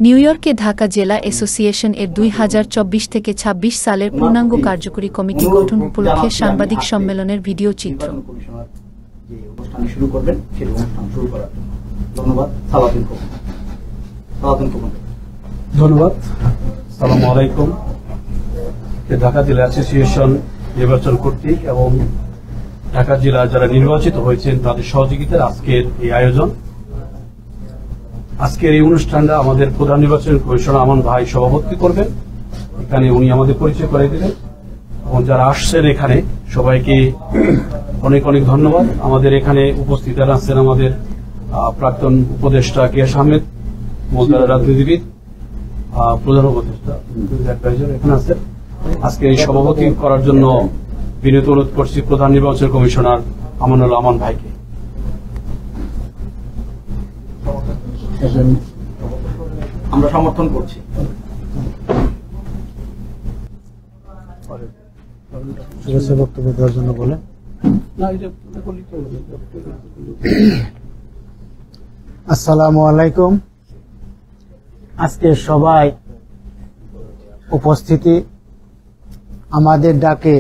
New ইয়র্কে ঢাকা জেলা association এর 2024 থেকে 26 সালের পূর্ণাঙ্গ কার্যকরী কমিটি গঠন উপলক্ষে সাংবাদিক সম্মেলনের ভিডিও চিত্র। ধন্যবাদ। আসসালামু আলাইকুম। ঢাকা জেলা অ্যাসোসিয়েশন নির্বাচন কর্তৃক এবং ঢাকা জেলা যারা নির্বাচিত হয়েছেন তাদের সহযোগিতায় আজকের এই আয়োজন। আজকের এই অনুষ্ঠানটা আমাদের প্রধান নির্বাচন কমিশনার আমান ভাই সভাপতি করবেন। এখানে উনি আমাদের পরিচয় করে দিলেন এবং যারা আসছেন এখানে সবাইকে অনেক অনেক ধন্যবাদ। আমাদের এখানে উপস্থিত আছেন আমাদের প্রাক্তন উপদেষ্টা কিয়াস আহমেদ, মূলধারা রাজনীতিবিদ, প্রধান উপদেষ্টা এখানে আছেন। আজকে এই সভাপতি করার জন্য বিনীত অনুরোধ করছি প্রধান নির্বাচন কমিশনার আমানুল আমান ভাইকে। আমরা সমর্থন করছি। শুভেচ্ছা বক্তব্য দেওয়ার জন্য বলে আসসালামু আলাইকুম। আজকে সবাই উপস্থিতি, আমাদের ডাকে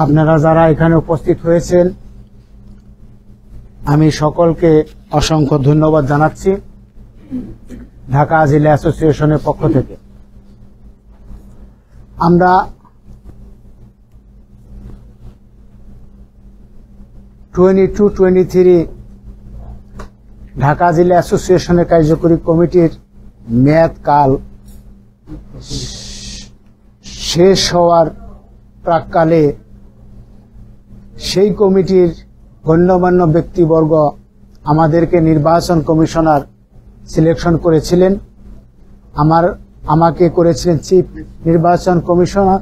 আপনারা যারা এখানে উপস্থিত হয়েছেন আমি সকলকে অসংখ্য ধন্যবাদ জানাচ্ছি ঢাকা জেলা অ্যাসোসিয়েশনের পক্ষ থেকে। আমরা 22-23 ঢাকা জেলা অ্যাসোসিয়েশনের কার্যকরী কমিটির মেয়াদকাল শেষ হওয়ার প্রাক্কালে সেই কমিটির গণ্যমান্য ব্যক্তিবর্গ আমাদেরকে নির্বাচন কমিশনার সিলেকশন করেছিলেন। আমাকে করেছিলেন চিফ নির্বাচন কমিশনার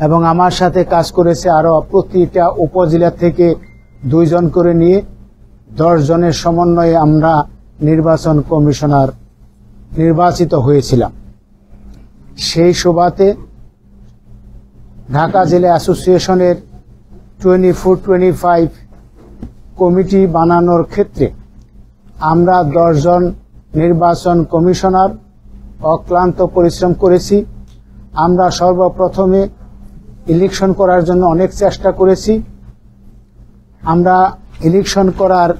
এবং আমার সাথে কাজ করেছে আরো প্রতিটা উপজেলা থেকে 2 জন করে নিয়ে 10 জনের সমন্বয়ে আমরা নির্বাচন কমিশনার নির্বাচিত হয়েছিলাম। সেই সুবাদে ঢাকা জেলা অ্যাসোসিয়েশনের 24-25 কমিটি বানানোর ক্ষেত্রে আমরা 10 জন নির্বাচন কমিশনার অক্লান্ত পরিশ্রম করেছি। আমরা সর্বপ্রথমে ইলেকশন করার জন্য অনেক চেষ্টা করেছি। আমরা ইলেকশন করার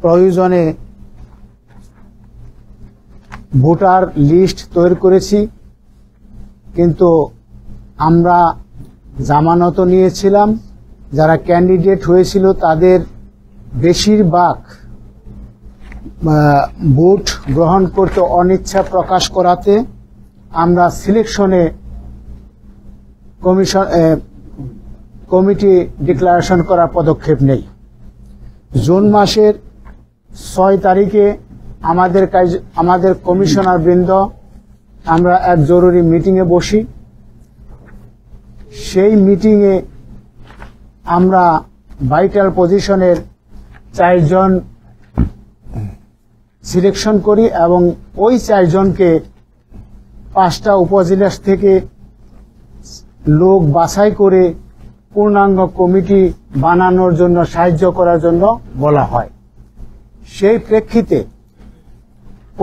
প্রয়োজনে ভোটার লিস্ট তৈরি করেছি, কিন্তু আমরা জামানত নিয়েছিলাম। যারা ক্যান্ডিডেট হয়েছিল তাদের বেশিরভাগ ভোট গ্রহণ করতে অনিচ্ছা প্রকাশ করাতে আমরা সিলেকশনে কমিটি ডিক্লারেশন করার পদক্ষেপ নেই। জুন মাসের 6 তারিখে আমাদের কমিশনার বৃন্দ আমরা এক জরুরি মিটিংয়ে বসি। সেই মিটিংয়ে আমরা ভাইটাল পজিশনের 4 জন সিলেকশন করি এবং ওই 4 জনকে 5টা উপজেলা থেকে লোক বাছাই করে পূর্ণাঙ্গ কমিটি বানানোর জন্য সাহায্য করার জন্য বলা হয়। সেই প্রেক্ষিতে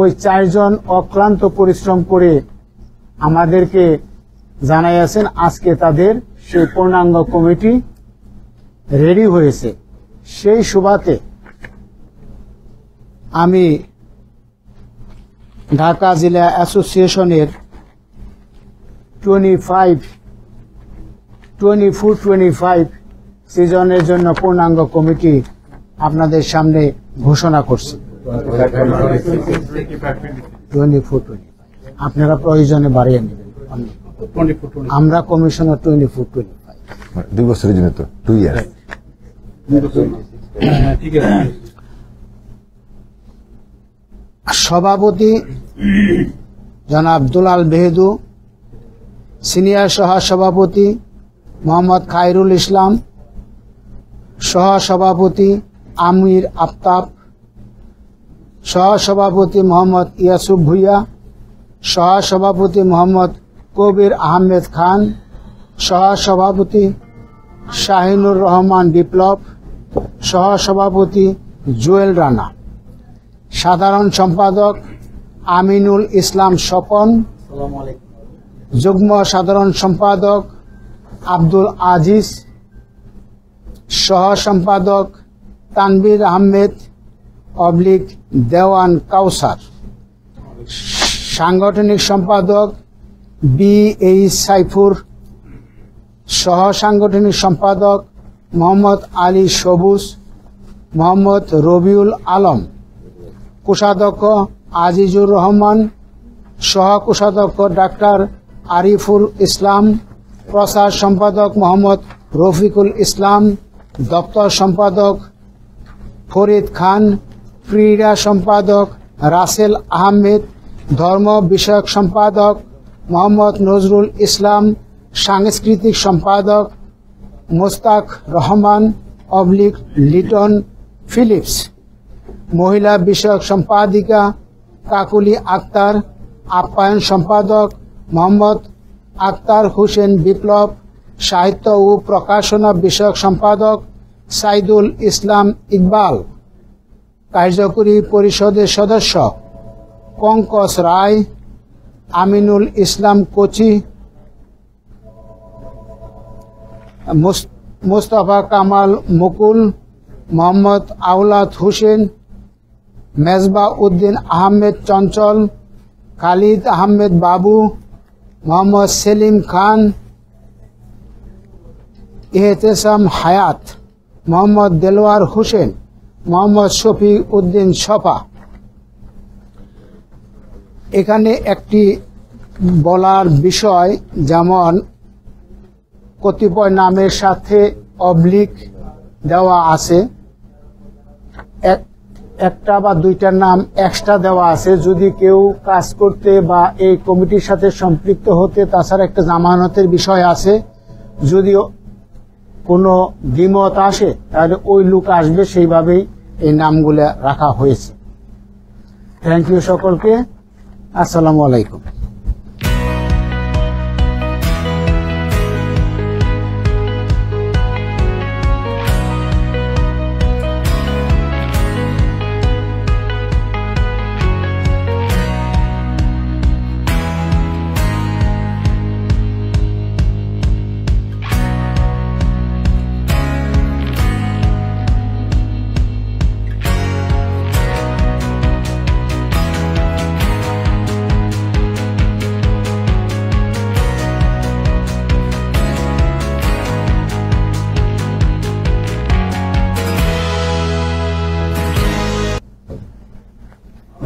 ওই 4 জন অক্লান্ত পরিশ্রম করে আমাদেরকে জানাইয়াছেন আজকে তাদের সেই পূর্ণাঙ্গ কমিটি রেডি হয়েছে। সেই সুবাদে আমি ঢাকা জেলা অ্যাসোসিয়েশনের 24-25 সিজনের জন্য পূর্ণাঙ্গ কমিটি আপনাদের সামনে ঘোষণা করছি। 24-25 আপনারা প্রয়োজনে বাড়িয়ে নেবেন। আমরা কমিশনার 24-25 2 বছরের জন্য তো 2 ইয়ার। সভাপতি জনাব দুলাল বেহেদু, সিনিয়র সহসভাপতি মোহাম্মদ খায়রুল ইসলাম, সহসভাপতি আমির আফতাব, সহসভাপতি মোহাম্মদ ইয়াসুফ ভুইয়া, সহসভাপতি মোহাম্মদ কবির আহমেদ খান, সহসভাপতি শাহিনুর রহমান বিপ্লব, সহসভাপতি জুয়েল রানা সাধারণ সম্পাদক আমিনুল ইসলাম স্বপন, যুগ্ম সাধারণ সম্পাদক আব্দুল আজিজ, সহ সম্পাদক তানভীর আহমেদ / দেওয়ান কাউসার, সাংগঠনিক সম্পাদক BH সাইফুর, সহ সাংগঠনিক সম্পাদক মোহাম্মদ আলী সবুজ, মোহাম্মদ রবিউল আলম, কোষাধ্যক্ষ আজিজুর রহমান, সহ কোষাধ্যক্ষ ডাক্তার আরিফুল ইসলাম, প্রচার সম্পাদক মোহাম্মদ রফিকুল ইসলাম, দপ্তর সম্পাদক ফরিদ খান, ক্রীড়া সম্পাদক রাসেল আহমেদ, ধর্ম বিষয়ক সম্পাদক মোহাম্মদ নজরুল ইসলাম, সাংস্কৃতিক সম্পাদক মোস্তাক রহমান / লিটন ফিলিপস, মহিলা বিষয়ক সম্পাদিকা কাকুলি আক্তার, আপ্যায়ন সম্পাদক মোহাম্মদ আক্তার হোসেন বিপ্লব, সাহিত্য ও প্রকাশনা বিষয়ক সম্পাদক সাইদুল ইসলাম ইকবাল, কার্যকরী পরিষদের সদস্য পঙ্কজ রায়, আমিনুল ইসলাম কোচি, মুস্তফা কামাল মুকুল, মোহাম্মদ আওলাদ হোসেন, মেজবা উদ্দিন আহমেদ চঞ্চল, খালিদ আহমেদ বাবু, মোহাম্মদ সেলিম খান, এহতেসাম হায়াত, মোহাম্মদ দেলোয়ার হোসেন, মোহাম্মদ শফি উদ্দিন শফা। এখানে একটি বলার বিষয়, যেমন কতিপয় নামের সাথে অবলিক দেওয়া আছে, একটা বা দুইটা নাম এক্সট্রা দেওয়া আছে। যদি কেউ কাজ করতে বা এই কমিটির সাথে সম্পৃক্ত হতে, তাছাড়া একটা জামানতের বিষয় আছে, যদি কোনো দ্বিমত আসে তাহলে ওই লোক আসবে, সেইভাবেই এই নামগুলো রাখা হয়েছে। থ্যাংক ইউ সকলকে, আসসালামু আলাইকুম।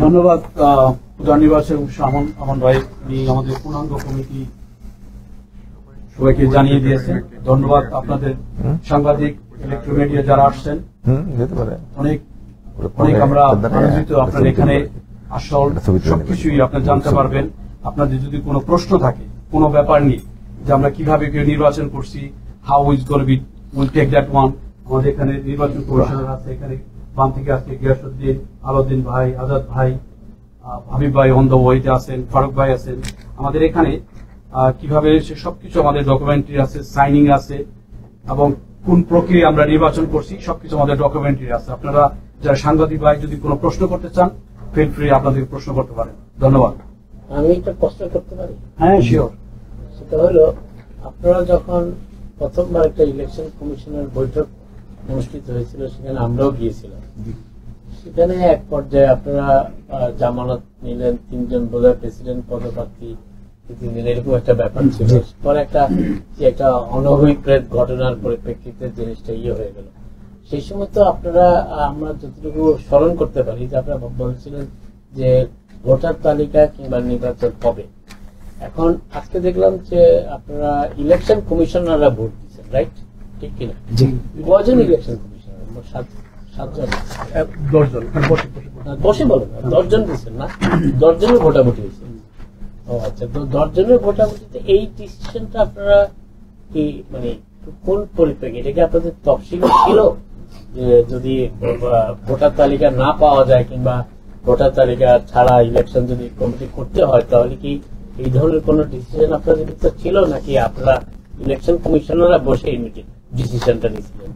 ধন্যবাদ প্রধান নির্বাচক আমান ভাই, উনি আমাদের পূর্ণাঙ্গ কমিটি সবাইকে জানিয়ে দিয়েছেন। ধন্যবাদ আপনাদের সাংবাদিক, ইলেকট্রোমিডিয়া যারা আসছেন, অনেক অনেক আমরা আনন্দিত। আপনার এখানে আসল সবকিছুই আপনারা জানতে পারবেন। আপনাদের যদি কোনো প্রশ্ন থাকে কোনো ব্যাপার নিয়ে, যে আমরা কিভাবে নির্বাচন করছি, how is gonna be, will take that one. আমাদের এখানে নির্বাচন কমিশনার আছে, এখানে বাম থেকে আছে গিয়াসউদ্দিন, আলাউদ্দিন ভাই, আজাদ ভাই, হাবিব ভাই অন দ্য ওয়েতে আছেন, ফারুক ভাই আছেন। আমাদের এখানে কিভাবে সবকিছু আমাদের ডকুমেন্টারি আছে, সাইনিং আছে, এবং কোন প্রক্রিয়া আমরা নির্বাচন করছি সবকিছু আমাদের ডকুমেন্টারি আছে। আপনারা যারা সাংবাদিক ভাই যদি কোনো প্রশ্ন করতে চান, ফিল ফ্রি আপনাদের প্রশ্ন করতে পারেন। ধন্যবাদ। আমি একটা প্রশ্ন করতে পারি? হ্যাঁ, শিওর। সেটা হলো, আপনারা যখন প্রথমবার একটা ইলেকশন কমিশনের বৈঠক অনুষ্ঠিত হয়েছিল, সেখানে আমরাও গিয়েছিলাম। সেখানে এক পর্যায়ে আপনারা জামানত নিলেন, 3 জন বোধহয় প্রেসিডেন্ট পদপ্রার্থী নিলেন, এরকম একটা ব্যাপার ছিল। পরে একটা অনভিপ্রেত ঘটনার পরিপ্রেক্ষিতে জিনিসটা হয়ে গেল। সেই সময় তো আপনারা, আমরা যতটুকু স্মরণ করতে পারি, যে আপনারা বলছিলেন যে ভোটার তালিকা কিংবা নির্বাচন হবে। এখন আজকে দেখলাম যে আপনারা ইলেকশন কমিশনাররা ভোট দিচ্ছেন, রাইট? ঠিক কিনা? কজন ইলেকশন কমিশনার? 7 জন। 10 জন বলেন, 10 জন দিচ্ছেন না? 10 জনের ভোটাভুটি হয়েছে। ও আচ্ছা, তো 10 জনের ভোটাভুটিতে এই ডিসিশনটা আপনারা কি, মানে কোন পরিপ্রেক্ষিতে? এটা কি আপনাদের তফসিল ছিল যে যদি ভোটার তালিকা না পাওয়া যায় কিংবা ভোটার তালিকা ছাড়া ইলেকশন যদি কমিটি করতে হয়, তাহলে কি এই ধরনের কোন ডিসিশন আপনাদের ভিতরে ছিল, নাকি আপনারা ইলেকশন কমিশনাররা বসে এই মিটিং ডিসিশনটা নিয়েছিলেন?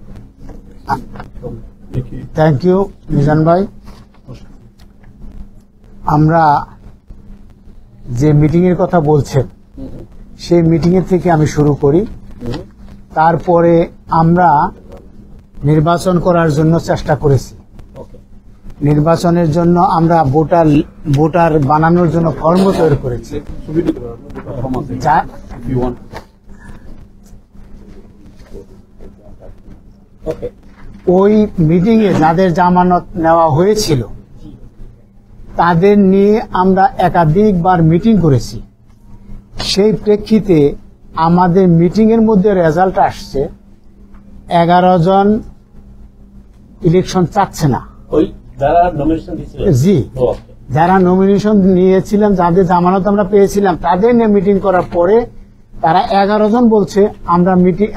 থ্যাংক ইউ মিজান ভাই। আমরা যে মিটিং এর কথা বলছেন সেই মিটিং এর থেকে আমি শুরু করি। তারপরে আমরা নির্বাচন করার জন্য চেষ্টা করেছি। ওকে, নির্বাচনের জন্য আমরা ভোটার বানানোর জন্য ফর্ম তৈরি করেছি। যা- ওকে, ওই মিটিং এ যাদের জামানত নেওয়া হয়েছিল তাদের নিয়ে আমরা একাধিকবার মিটিং করেছি। সেই প্রেক্ষিতে আমাদের মিটিং এর মধ্যে রেজাল্ট আসছে 11 জন ইলেকশন চাচ্ছে না। ওই যারা নমিনেশন দিয়েছিলেন? জি, ওকে, যারা নমিনেশন নিয়েছিলাম, যাদের জামানত আমরা পেয়েছিলাম, তাদের নিয়ে মিটিং করার পরে তারা 11 জন বলছে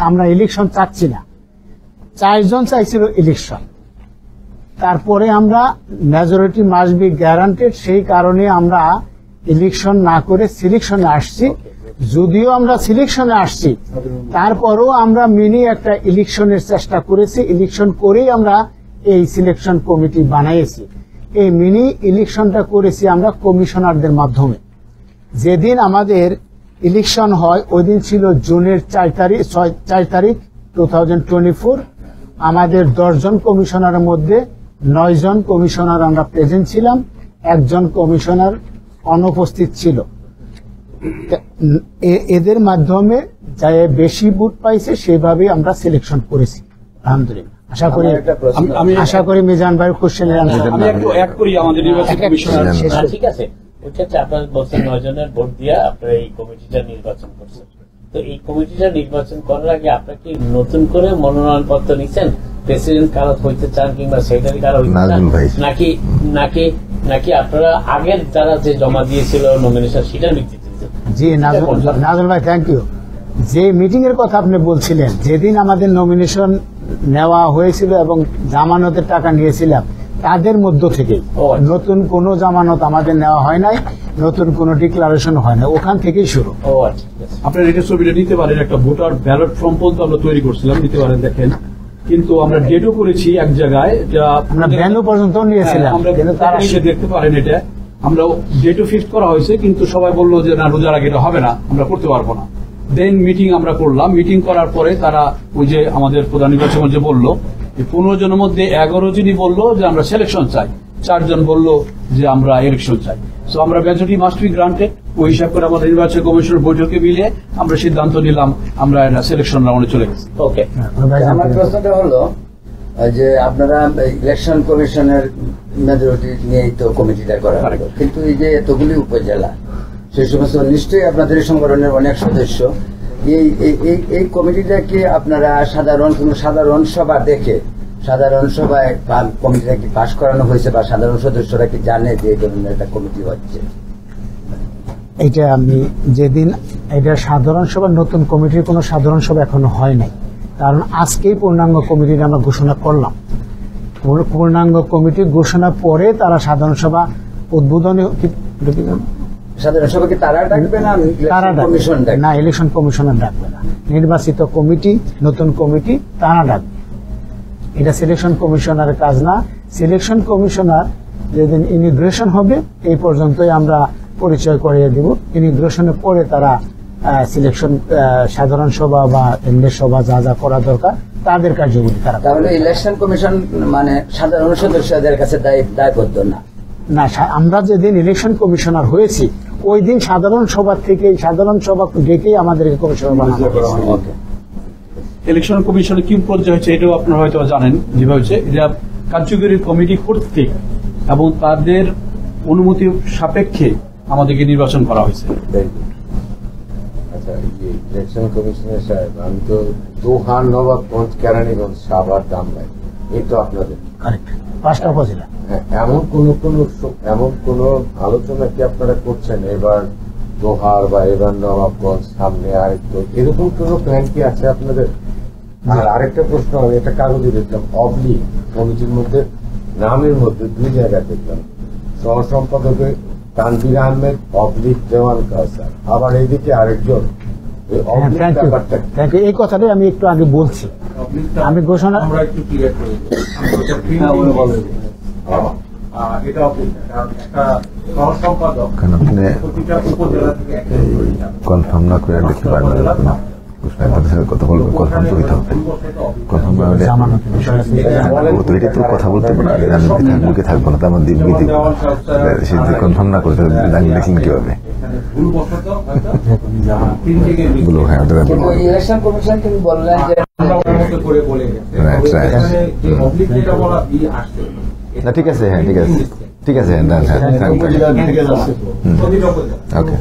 আমরা ইলেকশন চাচ্ছি না। 4 জন চাইছিল ইলেকশন। তারপরে আমরা মেজরিটি মাস্ট বি গ্যারান্টেড, সেই কারণে আমরা ইলেকশন না করে সিলেকশনে আসছি। যদিও আমরা সিলেকশনে আসছি, তারপরও আমরা মিনি একটা ইলেকশনের চেষ্টা করেছি। ইলেকশন করেই আমরা এই সিলেকশন কমিটি বানাইছি। এই মিনি ইলেকশনটা করেছি আমরা কমিশনারদের মাধ্যমে। যেদিন আমাদের ইলেকশন হয় ওই দিন ছিল জুনের 4 তারিখ 2024। আমাদের 10 জন কমিশনারের মধ্যে 9 জন কমিশনার আমরা প্রেজেন্ট ছিলাম, 1 জন কমিশনার অনুপস্থিত ছিল। এদের মাধ্যমে যা বেশি ভোট পাইছে সেভাবে আমরা সিলেকশন করেছি। আলহামদুলিল্লাহ। আশা করি মিজান ভাইয়ের কোশ্চেনের আনসার আমি একটু এক করি আমাদের নির্বাচন কমিশনার। ঠিক আছে। ওইটা হচ্ছে আপনার বলছেন 9 জনের ভোট দিয়ে আপনারা এই কমিটিটা নির্বাচন করছেন। তো এই কমিটিটা নির্বাচন করার আগে আপনারা কি নতুন করে মনোনয়ন পত্র নিচ্ছেন? প্রেসিডেন্ট কারো হইতে চান কিংবা সেক্রেটারি কারো হইতে চান, নাকি নাকি নাকি আপনারা আগের যারা যে জমা দিয়েছিল নমিনেশন সেটার ভিত্তিতে? জি নাজর ভাই, থ্যাংক ইউ। যে মিটিং এর কথা আপনি বলছিলেন, যেদিন আমাদের নমিনেশন নেওয়া হয়েছিল এবং জামানতের টাকা নিয়েছিলাম, তাদের মধ্য থেকে নতুন কোনো জামানত আমাদের নেওয়া হয় নাই, নতুন কোনো ডিক্লারেশন হয় না, ওখান থেকেই শুরু। ও আচ্ছা, আপনার এটা ছবিটা নিতে পারেন, একটা ভোটার ব্যালট ফর্ম পর্যন্ত আমরা তৈরি করছিলাম, নিতে পারেন, দেখেন। কিন্তু আমরা ডেটও করেছি এক জায়গায়, আমরা ভ্যানু পর্যন্ত নিয়েছিলাম, কিন্তু তারা এসে দেখতে পারেন এটা আমরা ডেটও ফিক্স করা হয়েছে, কিন্তু সবাই বললো যে না, রোজার আগে এটা হবে না, আমরা করতে পারবো না। দেন মিটিং আমরা করলাম। মিটিং করার পরে তারা ওই যে আমাদের প্রধান নির্বাচন যে বললো 15 জনের মধ্যে 11 জনই বললো যে আমরা সিলেকশন চাই, 4 জন বললো যে আমরা ইলেকশন চাই। সো আমরা মেজরিটি মাস্ট বি গ্রান্টেড, ওই হিসাব করে আমাদের নির্বাচন কমিশনের বৈঠকে মিলে আমরা সিদ্ধান্ত নিলাম, আমরা এটা সিলেকশন রাউন্ডে চলে গেছি। ওকে, আমার প্রশ্নটা হলো যে আপনারা ইলেকশন কমিশনের মেজরিটি নিয়েই তো কমিটিটা করা হলো, কিন্তু এই যে এতগুলি উপজেলা, সেই সমস্ত নিশ্চয়ই আপনাদের সংগঠনের অনেক সদস্য, এই কমিটিটা কি আপনারা সাধারণ সভা দেখে, সাধারণ সভায় কমিটিটা কি পাশ করানো হয়েছে, বা সাধারণ সদস্যরা কি জানে যে এই ধরনের একটা কমিটি হচ্ছে? এটা আমি যেদিন এটা সাধারণ সভা, নতুন কমিটির কোনো সাধারণ সভা এখনো হয় নাই, কারণ আজকেই পূর্ণাঙ্গ কমিটির আমরা ঘোষণা করলাম। পূর্ণাঙ্গ কমিটি ঘোষণা পরে তারা সাধারণ সভা উদ্বোধনী, সাধারণ সভাকে তারা ডাকবে না, তারা ডাকবে না, ইলেকশন কমিশনার ডাকবে না, নির্বাচিত কমিটি, নতুন কমিটি তারা ডাকবে। এটা সিলেকশন কমিশনারের কাজ না। সিলেকশন কমিশনার যেদিন ইনিগ্রেশন হবে এই পর্যন্তই আমরা পরিচয় করিয়ে দিব। ইনিগ্রেশনের পরে তারা সিলেকশন সাধারণ সভা বা এমনি সভা যা যা করা দরকার তাদের কার্যকরী তারা। তাহলে ইলেকশন কমিশন মানে সাধারণ সদস্যদের কাছে দায়বদ্ধ না? না, আমরা যেদিন ইলেকশন কমিশনার হয়েছি ওই দিন সাধারণ সভা থেকে, সাধারণ সভা ডেকেই আমাদেরকে কমিশনার বানানো হয়েছে। ইলেকশন কমিশনের কি পর্যায়ে হচ্ছে এটাও আপনারা হয়তো জানেন, যেভাবে হচ্ছে এটা কার্যকরী কমিটি কর্তৃক এবং তাদের অনুমতি সাপেক্ষে আমাদেরকে নির্বাচন করা হয়েছে। আচ্ছা, ইলেকশন কমিশনার সাহেব, আমি তো দোহার, নবাবগঞ্জ, কেরানীগঞ্জ, সাভার, দামরাই, এই তো আপনাদের 5টা উপজেলা। এমন কোন আলোচনা কি আপনারা করছেন এবার দোহার বা এবার নবাবগঞ্জ সামনে আরেকটু, এরকম কোন প্ল্যান কি আছে আপনাদের? আর আরেকটা প্রশ্ন, আমি একটা কাগজে দেখলাম অবলিক কমিটির মধ্যে নামের মধ্যে 2 জায়গা দেখলাম, সহ সম্পাদকে তানভীর আহমেদ অবলিক দেওয়ান কাউসার, আবার এইদিকে আরেকজন। এই কথাটাই আমি একটু আগে বলছি, আমি ঘোষণা এটাও ঠিক না, কারণ একটা সহ সম্পাদক কারণ আপনি প্রতিটা উপজেলা থেকে একটা কনফার্ম না করে লিখতে পারবেন না। আপনাদের সাথে কথা বলবেন, কনফার্ম তো হইতে হবে। কনফার্ম না হলে এটা তো কথা বলতে পারবো না, আমি থাকবো কি থাকবো না, তো আমার দিব্যি দিব। সে যদি কনফার্ম না করতে আমি লিখলেন কিভাবে বলবো? হ্যাঁ, ওটা কিন্তু ইলেকশন কমিশন কিন্তু বললেন যে করে বলে গেছে Right, right. এখানে যে অবলিক যেটা বলা দিয়ে আসছে না, ঠিক আছে, হ্যাঁ ঠিক আছে, ঠিক আছে, হ্যাঁ ডান, হ্যাঁ প্রতিটা উপজেলা। ওকে।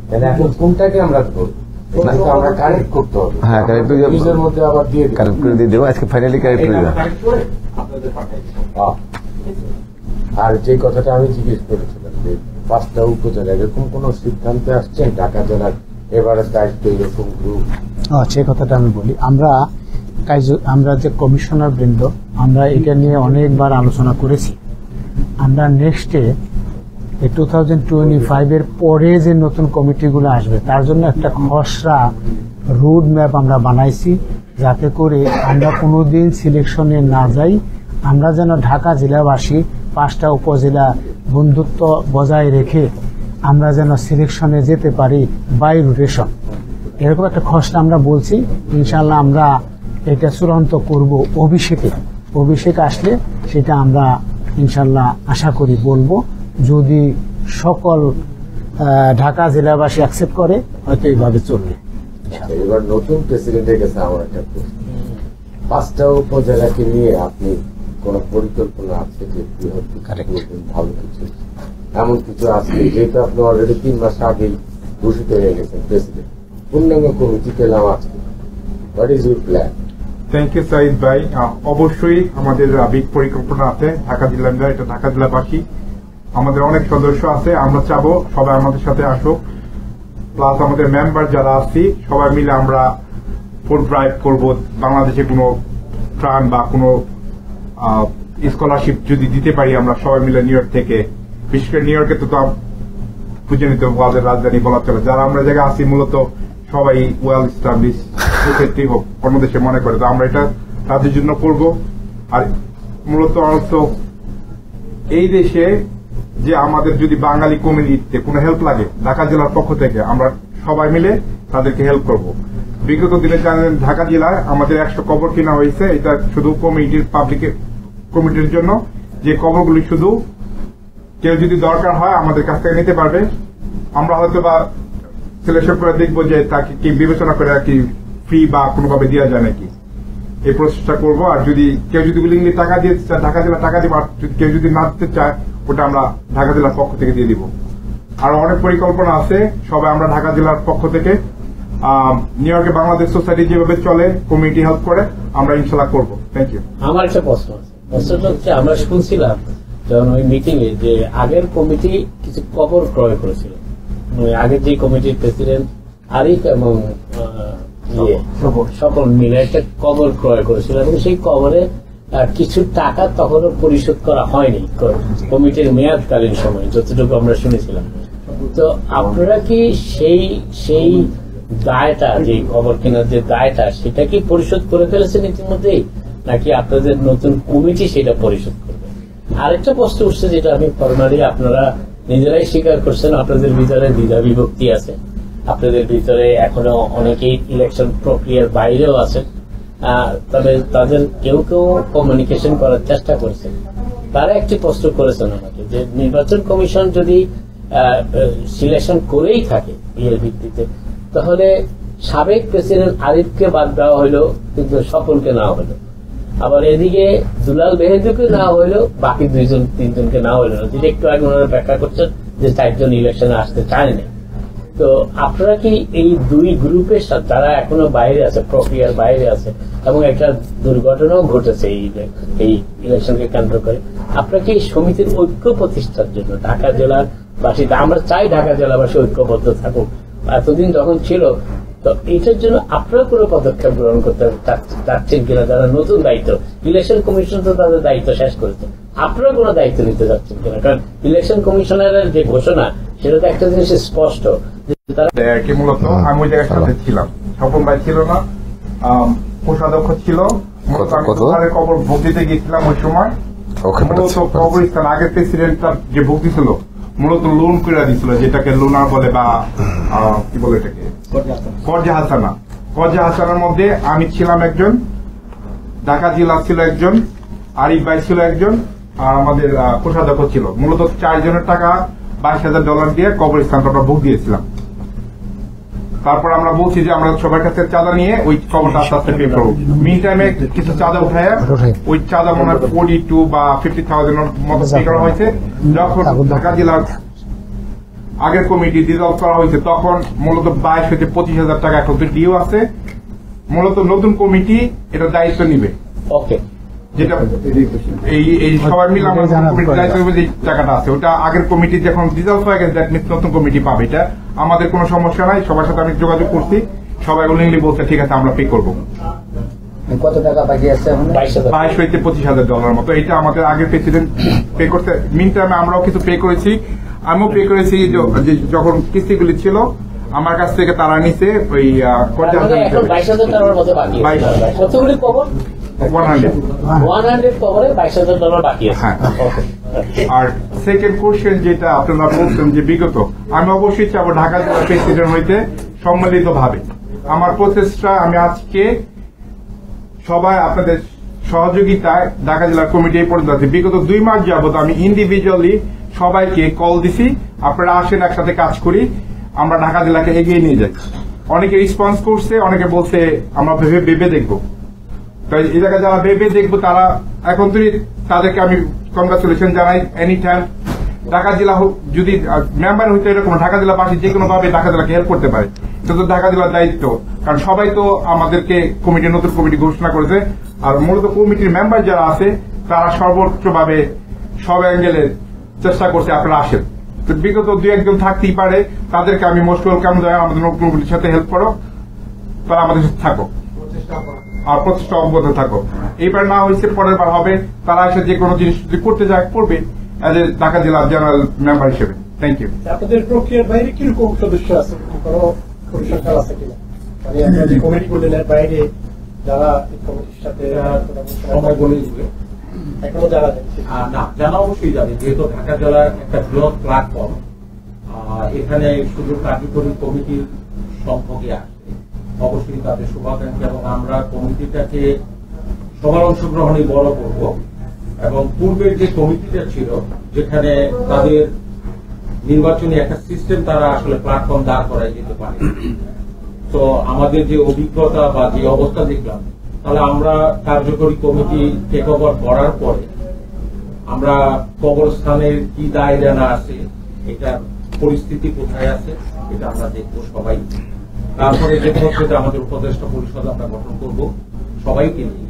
তাহলে এখন কোনটাকে আমরা করবো? এটা তো আমরা কারেক্ট করতে হবে। হ্যাঁ, correct করে দেবো। নিজের মধ্যে আবার দিয়ে দিই। কারেক্ট করে দিয়ে দেবো আজকে, ফাইনালি কারেক্ট করে দেবো। correct করে আপনাদের পাঠাই দেবো। আর যে কথাটা আমি জিজ্ঞেস করেছিলাম যে 5টা উপজেলা এরকম কোন সিদ্ধান্তে আসছেন ঢাকা জেলার এবারে দায়িত্ব এরকম গ্রুপ? সে কথাটা আমি বলি। আমরা যে কমিশনার বৃন্দ, আমরা এটা নিয়ে অনেকবার আলোচনা করেছি। আমরা নেক্সটে 2025 এর পরে যে নতুন কমিটিগুলো আসবে তার জন্য একটা খসড়া রুট ম্যাপ আমরা বানাইছি, যাতে করে আমরা কোনোদিন সিলেকশনে না যাই। আমরা যেন ঢাকা জেলাবাসী 5টা উপজেলা বন্ধুত্ব বজায় রেখে আমরা যেন সিলেকশনে যেতে পারি বাই রোটেশন, এরকম একটা খসড়া আমরা বলছি। ইনশাল্লাহ আমরা এটা চূড়ান্ত করব অভিষেক আসলে সেটা আমরা ইনশাল্লাহ আশা করি বলবো। যদি সকল ঢাকা জেলাবাসী অ্যাকসেপ্ট করে হয়তো এইভাবে চলবে। এবার নতুন প্রেসিডেন্টের কাছে আমার একটা প্রশ্ন, 5টা উপজেলাকে নিয়ে আপনি কোন পরিকল্পনা আছে যে বৃহৎ কিছু, ভালো কিছু, এমন কিছু আছে? যেহেতু আপনি অলরেডি 3 মাস আগেই ঘোষিত হয়ে গেছেন প্রেসিডেন্ট, পূর্ণাঙ্গ কমিটি পেলাম আজকে, what is your plan? Thank you Saeed ভাই। অবশ্যই আমাদের বিগ পরিকল্পনা আছে ঢাকা জেলার, এটা ঢাকা জেলাবাসী আমাদের অনেক সদস্য আছে, আমরা চাবো সবাই আমাদের সাথে আসুক, প্লাস আমাদের মেম্বার যারা আছি সবাই মিলে আমরা ফুড ড্রাইভ করব। বাংলাদেশে কোনো ত্রাণ বা কোনো স্কলারশিপ যদি দিতে পারি আমরা সবাই মিলে নিউ ইয়র্ক থেকে, বিশেষ করে নিউ ইয়র্কে তো বুঝে নিতে ওয়ার্ল্ডের রাজধানী বলা চলে, যারা আমরা জায়গায় আছি মূলত সবাই ওয়েল এস্টাবলিশ সোসাইটি হোক অন্য দেশে মনে করে, তো আমরা এটা তাদের জন্য করব। আর মূলত অলসো এই দেশে যে আমাদের যদি বাঙালি কমিউনিটিতে কোনো হেল্প লাগে ঢাকা জেলার পক্ষ থেকে আমরা সবাই মিলে তাদেরকে হেল্প করব। বিগত দিনে জানেন ঢাকা জেলায় আমাদের 100 কবর কেনা হয়েছে, এটা শুধু কমিটির জন্য, যে কবরগুলি শুধু কেউ যদি দরকার হয় আমাদের কাছ থেকে নিতে পারবে। আমরা হয়তো বা সিলেকশন করে দেখবো যে তাকে কি বিবেচনা করে আর কি ফ্রি বা কোনোভাবে দেওয়া যায় নাকি, এই প্রসেসটা করবো। আর যদি কেউ যদি উইলিংলি টাকা দিয়ে ঢাকা জেলা টাকা দিব, আর কেউ যদি না দিতে চায় ওটা আমরা ঢাকা জেলার পক্ষ থেকে দিয়ে দিব। আরো অনেক পরিকল্পনা আছে, সবাই আমরা ঢাকা জেলার পক্ষ থেকে নিউ ইয়র্কে বাংলাদেশ সোসাইটি যেভাবে চলে কমিউনিটি হেল্প করে আমরা ইনশাল্লাহ করবো। Thank you. আমার একটা প্রশ্ন আছে, প্রশ্নটা হচ্ছে আমরা শুনছিলাম যখন ওই মিটিং এ যে আগের কমিটি কিছু কবর ক্রয় করেছিল, আগের যে কমিটির প্রেসিডেন্ট আরিফ এবং সকল মিলে একটা কবর ক্রয় করেছিল এবং সেই কবরে কিছু টাকা তখনও পরিশোধ করা হয়নি কমিটির মেয়াদকালীন সময়, যতটুকু আমরা শুনেছিলাম। তো আপনারা কি সেই দায়টা, যে কবর কেনার যে দায়টা, সেটা কি পরিশোধ করে ফেলেছেন ইতিমধ্যেই, নাকি আপনাদের নতুন কমিটি সেটা পরিশোধ করবে? আরেকটা প্রশ্ন উঠছে যেটা আমি ফর্মালি আপনারা নিজেরাই স্বীকার করছেন, আপনাদের ভিতরে দ্বিধা বিভক্তি আছে, আপনাদের ভিতরে এখনো অনেকেই ইলেকশন প্রক্রিয়ার বাইরেও আছেন, তবে তাদের কেউ কেউ কমিউনিকেশন করার চেষ্টা করেছেন। তারা একটি প্রশ্ন করেছেন আমাকে যে নির্বাচন কমিশন যদি সিলেকশন করেই থাকে বিয়ের ভিত্তিতে, তাহলে সাবেক প্রেসিডেন্ট আরিফকে বাদ দেওয়া হইলো কিন্তু স্বপনকে নেওয়া হলো, আবার এদিকে দুলাল মেহেদীকে নেওয়া হইলো, বাকি 2-3জনকে নেওয়া হইলো না, যেটা একটু আগে ওনারা ব্যাখ্যা করছেন যে 4 জন ইলেকশনে আসতে চায়নি। তো আপনারা কি এই দুই গ্রুপের সাথে, যারা এখনো বাইরে আছে, প্রক্রিয়ার বাইরে আছে, এবং একটা দুর্ঘটনাও ঘটেছে এই ইলেকশনকে কেন্দ্র করে, আপনারা কি সমিতির ঐক্য প্রতিষ্ঠার জন্য ঢাকা জেলার বাসীতে, আমরা চাই ঢাকা জেলাবাসী ঐক্যবদ্ধ থাকুক, এতদিন যখন ছিল, তো এটার জন্য আপনারা কোনো পদক্ষেপ গ্রহণ করতে চাচ্ছেন কিনা? যারা নতুন দায়িত্ব, ইলেকশন কমিশন তো তাদের দায়িত্ব শেষ করেছে, আপনারা কোনো দায়িত্ব নিতে যাচ্ছেন কিনা? কারণ ইলেকশন কমিশনারের যে ঘোষণা, সেটা তো একটা জিনিস স্পষ্ট, কি মূলত আমি ওই জায়গার সাথে ছিলাম, স্বপন ভাই ছিল না, কোষাধ্যক্ষ ছিল, আমি দোহারের কবর ভোগ দিতে গেছিলাম ওই সময়। মূলত কবরস্থান আগের প্রেসিডেন্টটা যে ভোগ দিছিল মূলত লোন করে দিছিল, যেটাকে লোনার বলে বা কি বলে এটাকে কর্জা হাসানা। কর্জা হাসানার মধ্যে আমি ছিলাম একজন, ঢাকা জেলা ছিল একজন, আরিফ ভাই ছিল একজন, আর আমাদের কোষাধ্যক্ষ ছিল। মূলত 4 জনের টাকা $22,000 দিয়ে কবরস্থানটা আমরা ভোগ দিয়েছিলাম। তারপর আমরা বলছি যে আমরা সবার কাছে চাঁদা নিয়ে ওই কবরটা আস্তে আস্তে পে করবো। মিন টাইমে কিছু চাঁদা উঠায় ওই চাঁদা মনে হয় 42 বা 50,000 মতো পে করা হয়েছে। যখন ঢাকা জেলার আগের কমিটি ডিজলভ করা হয়েছে তখন মূলত 22 থেকে 25,000 টাকা এখন ডিউ আছে। মূলত নতুন কমিটি এটা দায়িত্ব নিবে, যেটা এই সবাই মিলে আমাদের দায়িত্ব নিবে। যে টাকাটা আছে ওটা আগের কমিটি যখন ডিজলভ হয়ে গেছে, দ্যাট মিনস নতুন কমিটি পাবে। এটা আমাদের কোনো সমস্যা নাই, সবার সাথে আমি যোগাযোগ করছি, সবাই উইলিংলি বলছে ঠিক আছে আমরা পে করবো। কত টাকা বাকি আছে এখন? 22 হইতে $25,000 মতো। এটা আমাদের আগের প্রেসিডেন্ট পে করতে, মিন টাইমে আমরাও কিছু পে করেছি, আমিও পে করেছি। যখন কিস্তিগুলি ছিল আমার কাছ থেকে তারা নিছে ওই 100 কবরে $22,000 বাকি আছে। আর সেকেন্ড কোশ্চেন যেটা আপনারা বলছেন যে বিগত, আমি অবশ্যই চাবো ঢাকা জেলা প্রেসিডেন্ট হইতে সম্মিলিত ভাবে। আমার প্রচেষ্টা আমি আজকে সবাই আপনাদের সহযোগিতায় ঢাকা জেলা কমিটি পর্যন্ত আছে। বিগত 2 মাস যাবত আমি ইন্ডিভিজুয়ালি সবাইকে কল দিছি, আপনারা আসেন একসাথে কাজ করি, আমরা ঢাকা জেলাকে এগিয়ে নিয়ে যাই। অনেকে রেসপন্স করছে, অনেকে বলছে আমরা ভেবে দেখবো। তাই এই জায়গায় যারা ভেবে দেখবো তারা এখন তাদেরকে আমি কংগ্রাচুলেশন জানাই। এনি টাইম ঢাকা জেলা যদি মেম্বার হইতে এরকম ঢাকা জেলাবাসী যে কোনো ভাবে ঢাকা জেলাকে হেল্প করতে পারে, এটা তো ঢাকা জেলার দায়িত্ব। কারণ সবাই তো আমাদেরকে কমিটি, নতুন কমিটি ঘোষণা করেছে। আর মূলত কমিটির মেম্বার যারা আছে তারা সর্বোচ্চ ভাবে সব অ্যাঙ্গেলে চেষ্টা করছে আপনারা আসেন। তো বিগত 2-1 জন থাকতেই পারে, তাদেরকে আমি মোস্ট ওয়েলকাম দেয়, আমাদের নতুন কমিটির সাথে হেল্প করো, তারা আমাদের সাথে থাকো আর প্রচেষ্টা অব্যাহত থাকো। এইবার না হয়েছে পরের বার হবে, তারা এসে যে কোনো জিনিস যদি করতে যায় করবে এজ এ ঢাকা জেলা জেনারেল মেম্বার হিসেবে। Thank you. আপনাদের প্রক্রিয়ার বাইরে কিরকম সদস্য আছে, কোনো পরিসংখ্যান আছে কিনা? মানে আপনাদের কমিটিগুলোর বাইরে যারা এই কমিটির সাথে এখনো জানা যাচ্ছে না, জানা অবশ্যই জানি। যেহেতু ঢাকা জেলার একটা বৃহৎ প্ল্যাটফর্ম, এখানে শুধু কার্যকরী কমিটির সংখ্যকই আসে, অবশ্যই তাদের শুভাকাঙ্ক্ষী এবং আমরা কমিটিটাকে সবার অংশগ্রহণে বড় করব। এবং পূর্বের যে কমিটিটা ছিল যেখানে তাদের নির্বাচনী একটা সিস্টেম তারা আসলে প্ল্যাটফর্ম দাঁড় করাই যেতে পারে, তো আমাদের যে অভিজ্ঞতা বা যে অবস্থা দেখলাম, তাহলে আমরা কার্যকরী কমিটি টেক ওভার করার পরে আমরা কবরস্থানের কি দায় দেনা আছে, এটার পরিস্থিতি কোথায় আছে, এটা আমরা দেখবো সবাই। তারপরে যেটা হচ্ছে যে আমাদের উপদেষ্টা পরিষদ আমরা গঠন করব সবাইকে নিয়ে।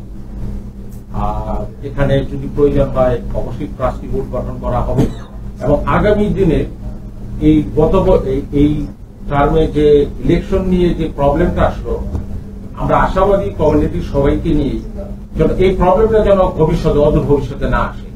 আর এখানে যদি প্রয়োজন হয় অবশ্যই ট্রাস্টি বোর্ড গঠন করা হবে। এবং আগামী দিনে এই টার্মে যে ইলেকশন নিয়ে যে প্রবলেমটা আসলো, আমরা আশাবাদী কমিউনিটির সবাইকে নিয়ে যেন এই প্রবলেমটা যেন ভবিষ্যতে, অদূর ভবিষ্যতে না আসে,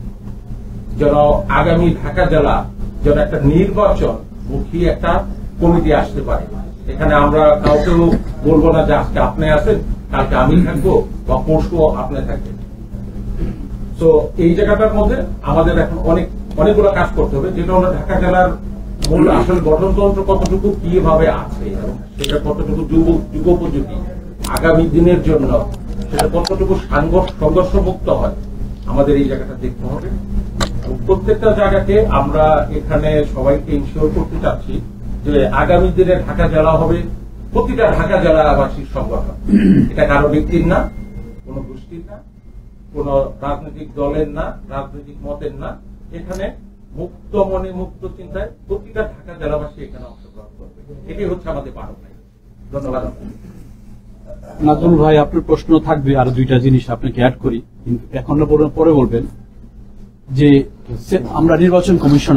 যেন আগামী ঢাকা জেলা যেন একটা নির্বাচন মুখী একটা কমিটি আসতে পারে। এখানে আমরা কাউকেও বলবো না যে আজকে আপনি আছেন, কালকে আমি থাকবো বা পরশু আপনি থাকবেন। তো এই জায়গাটার মধ্যে আমাদের এখন অনেকগুলো কাজ করতে হবে, যেটা হলো ঢাকা জেলার মূল আসল গঠনতন্ত্র কতটুকু কিভাবে আছে এবং সেটা কতটুকু যুগোপযোগী আগামী দিনের জন্য, সেটা কতটুকু সংঘর্ষমুক্ত হয়, আমাদের এই জায়গাটা দেখতে হবে। প্রত্যেকটা জায়গাকে আমরা এখানে সবাইকে ইনশিওর করতে চাচ্ছি যে আগামী দিনে ঢাকা জেলা হবে প্রতিটা ঢাকা জেলাবাসীর সংগঠন। এটা কারো ব্যক্তির না, কোন গোষ্ঠীর না, কোন রাজনৈতিক দলের না, রাজনৈতিক মতের না। এখানে মুক্ত মনে, মুক্ত চিন্তায় প্রতিটা ঢাকা জেলাবাসী এখানে অংশগ্রহণ করবে। এটাই হচ্ছে আমাদের পারক। ধন্যবাদ। নাজমুল ভাই, আপনার প্রশ্ন থাকবে, আর 2টা জিনিস আপনাকে অ্যাড করি, কিন্তু এখন পরে বলবেন যে আমরা নির্বাচন কমিশন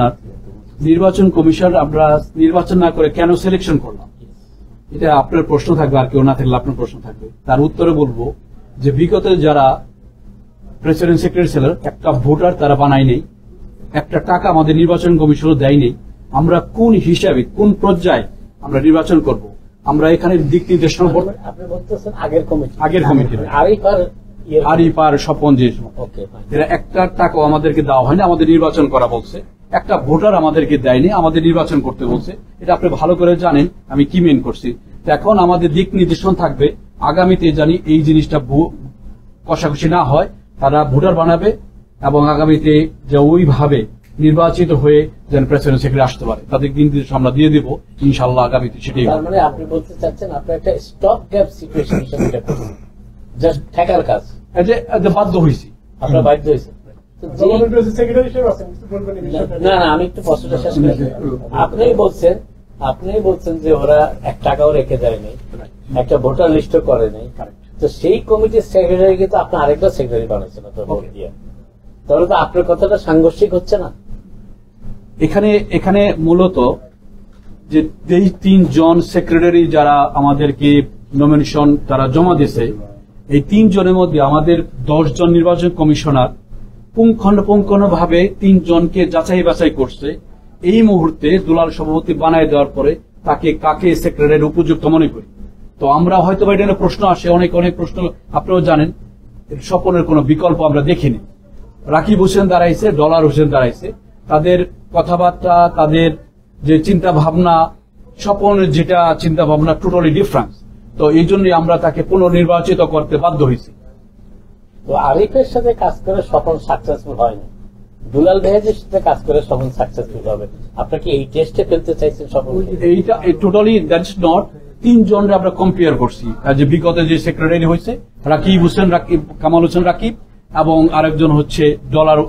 আমরা নির্বাচন না করে কেন সিলেকশন করলাম, এটা আপনার প্রশ্ন থাকবে। আর কেউ না থাকলে আপনার প্রশ্ন থাকবে। তার উত্তরে বলবো যে বিগত যারা প্রেসিডেন্ট সেক্রেটারি ছিলেন, একটা ভোটার তারা বানায় নেই, একটা টাকা আমাদের নির্বাচন কমিশনও দেয় নেই। আমরা কোন হিসাবে, কোন পর্যায়ে আমরা নির্বাচন করব, আমরা এখানে দিক নির্দেশনা আপনি বলতেছেন আগের কমিটি, আগের কমিটি আরেকবার আরিফ আর স্বপন যে ওকে, এরা একটা টাকাও আমাদেরকে দেওয়া হয়নি, আমাদের নির্বাচন করা বলছে, একটা ভোটার আমাদেরকে দেয়নি, আমাদের নির্বাচন করতে বলছে। এটা আপনি ভালো করে জানেন আমি কি মেন করছি। তো এখন আমাদের দিক নির্দেশন থাকবে আগামীতে জানি এই জিনিসটা কষাকষি না হয়, তারা ভোটার বানাবে এবং আগামীতে যে ওইভাবে নির্বাচিত হয়ে যেন প্রেসিডেন্ট সেক্রেটারি আসতে পারে তাদের দিন নির্দেশ আমরা দিয়ে দিব ইনশাল্লাহ আগামীতে সেটাই তার মানে আপনি বলতে চাচ্ছেন আপনার একটা স্টপ গ্যাপ সিচুয়েশন হিসেবে জাস্ট ঠেকার কাজ, বাধ্য হয়েছি, আপনার বাধ্য হয়েছে। না না, আমি একটু প্রশ্নটা শেষ করি। আপনিই বলছেন যে ওরা 1 টাকাও রেখে দেয় নাই, একটা ভোটার লিস্টও করে নাই, তো সেই কমিটির সেক্রেটারি কিন্তু আপনি আরেকটা সেক্রেটারি বানাইছেন ভোট দিয়ে, তাহলে তো আপনার কথাটা সাংঘর্ষিক হচ্ছে না? এখানে মূলত যে 3 জন সেক্রেটারি যারা আমাদেরকে নমিনেশন তারা জমা দিয়েছে, এই 3 জনের মধ্যে আমাদের 10 জন নির্বাচন কমিশনার পুঙ্খানুপুঙ্খানুভাবে 3 জনকে যাচাই বাছাই করছে। এই মুহূর্তে দুলাল সভাপতি বানায় দেওয়ার পরে তাকে কাকে সেক্রেটারি উপযুক্ত মনে করি। তো আমরা হয়তো এটা নিয়ে প্রশ্ন আসে, অনেক প্রশ্ন আপনারাও জানেন, স্বপনের কোনো বিকল্প আমরা দেখিনি। রাকিব হোসেন দাঁড়াইছে, ডলার হোসেন দাঁড়াইছে, তাদের কথাবার্তা, তাদের যে চিন্তা ভাবনা, স্বপনের যেটা চিন্তা ভাবনা টোটালি ডিফারেন্স। তো এই জন্যই আমরা তাকে পুনর্নির্বাচিত করতে বাধ্য হয়েছি। তো আরিফের সাথে কাজ করে স্বপন সাকসেসফুল হয়নি, দুলাল ভাইয়ের সাথে কাজ করে স্বপন সাকসেসফুল হবে। আপনাকে এই টেস্টে ফেলতে চাইছেন স্বপন? এইটা টোটালি দ্যাটস নট। 3 জনকে আমরা কম্পেয়ার করছি, যে বিগত যে সেক্রেটারি হয়েছে রাকিব হোসেন, কামাল হোসেন রাকিব, এবং আরেকজন হচ্ছে ডলার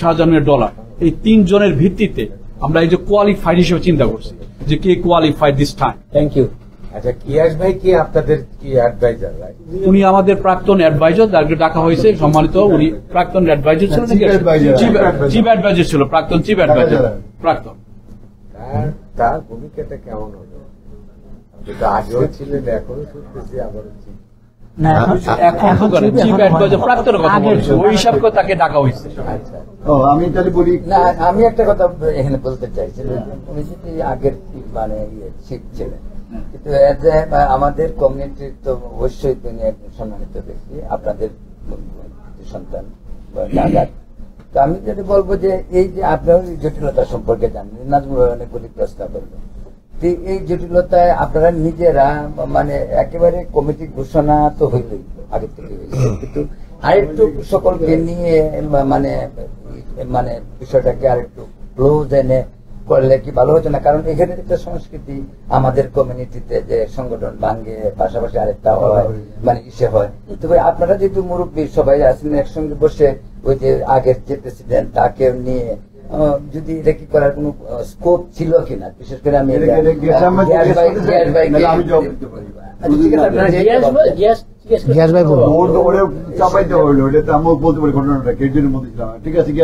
শাহজাহানের ডলার। এই 3 জনের ভিত্তিতে আমরা এই যে কোয়ালিফাইড হিসেবে চিন্তা করছি যে কে qualified this time. Thank you. আচ্ছা, কিয়াস ভাই কি আপনাদের কি অ্যাডভাইজার? উনি আমাদের প্রাক্তন অ্যাডভাইজার, যাকে ডাকা হয়েছে সম্মানিত। উনি প্রাক্তন অ্যাডভাইজার ছিল, চিফ অ্যাডভাইজার ছিল, প্রাক্তন চিফ অ্যাডভাইজার প্রাক্তন। তার ভূমিকাটা কেমন হলো? আপনি তো আগেও ছিলেন, এখনো শুনতেছি আবারও আমি তাহলে বলি না, আমি একটা কথা এখানে বলতে চাইছি, উনি যদি আগের মানে শিখ ছিলেন, কিন্তু আমাদের কমিউনিটির তো অবশ্যই তিনি একজন সম্মানিত ব্যক্তি, আপনাদের সন্তান দাদার। তো আমি যদি বলবো যে এই যে আপনার জটিলতা সম্পর্কে জানেন, নাজমুল অনেকগুলি প্রশ্ন করলো, এই জটিলতায় আপনারা নিজেরা মানে একেবারে কমিটি ঘোষণা তো হইলই আগে থেকে হয়েছে, কিন্তু আরেকটু সকলকে নিয়ে মানে মানে বিষয়টাকে আরেকটু ক্লোজ এনে করলে কি ভালো হতো না? কারণ এখানে একটা সংস্কৃতি আমাদের কমিউনিটিতে যে সংগঠন ভাঙ্গে, পাশাপাশি আরেকটা হয় মানে ইসে হয়। তবে আপনারা যেহেতু মুরব্বী সবাই আছেন, একসঙ্গে বসে ওই যে আগের যে প্রেসিডেন্ট তাকে নিয়ে যদি এটা কি করার কোন স্কোপ ছিল কিনা, বিশেষ করে আমি ঠিক আছে,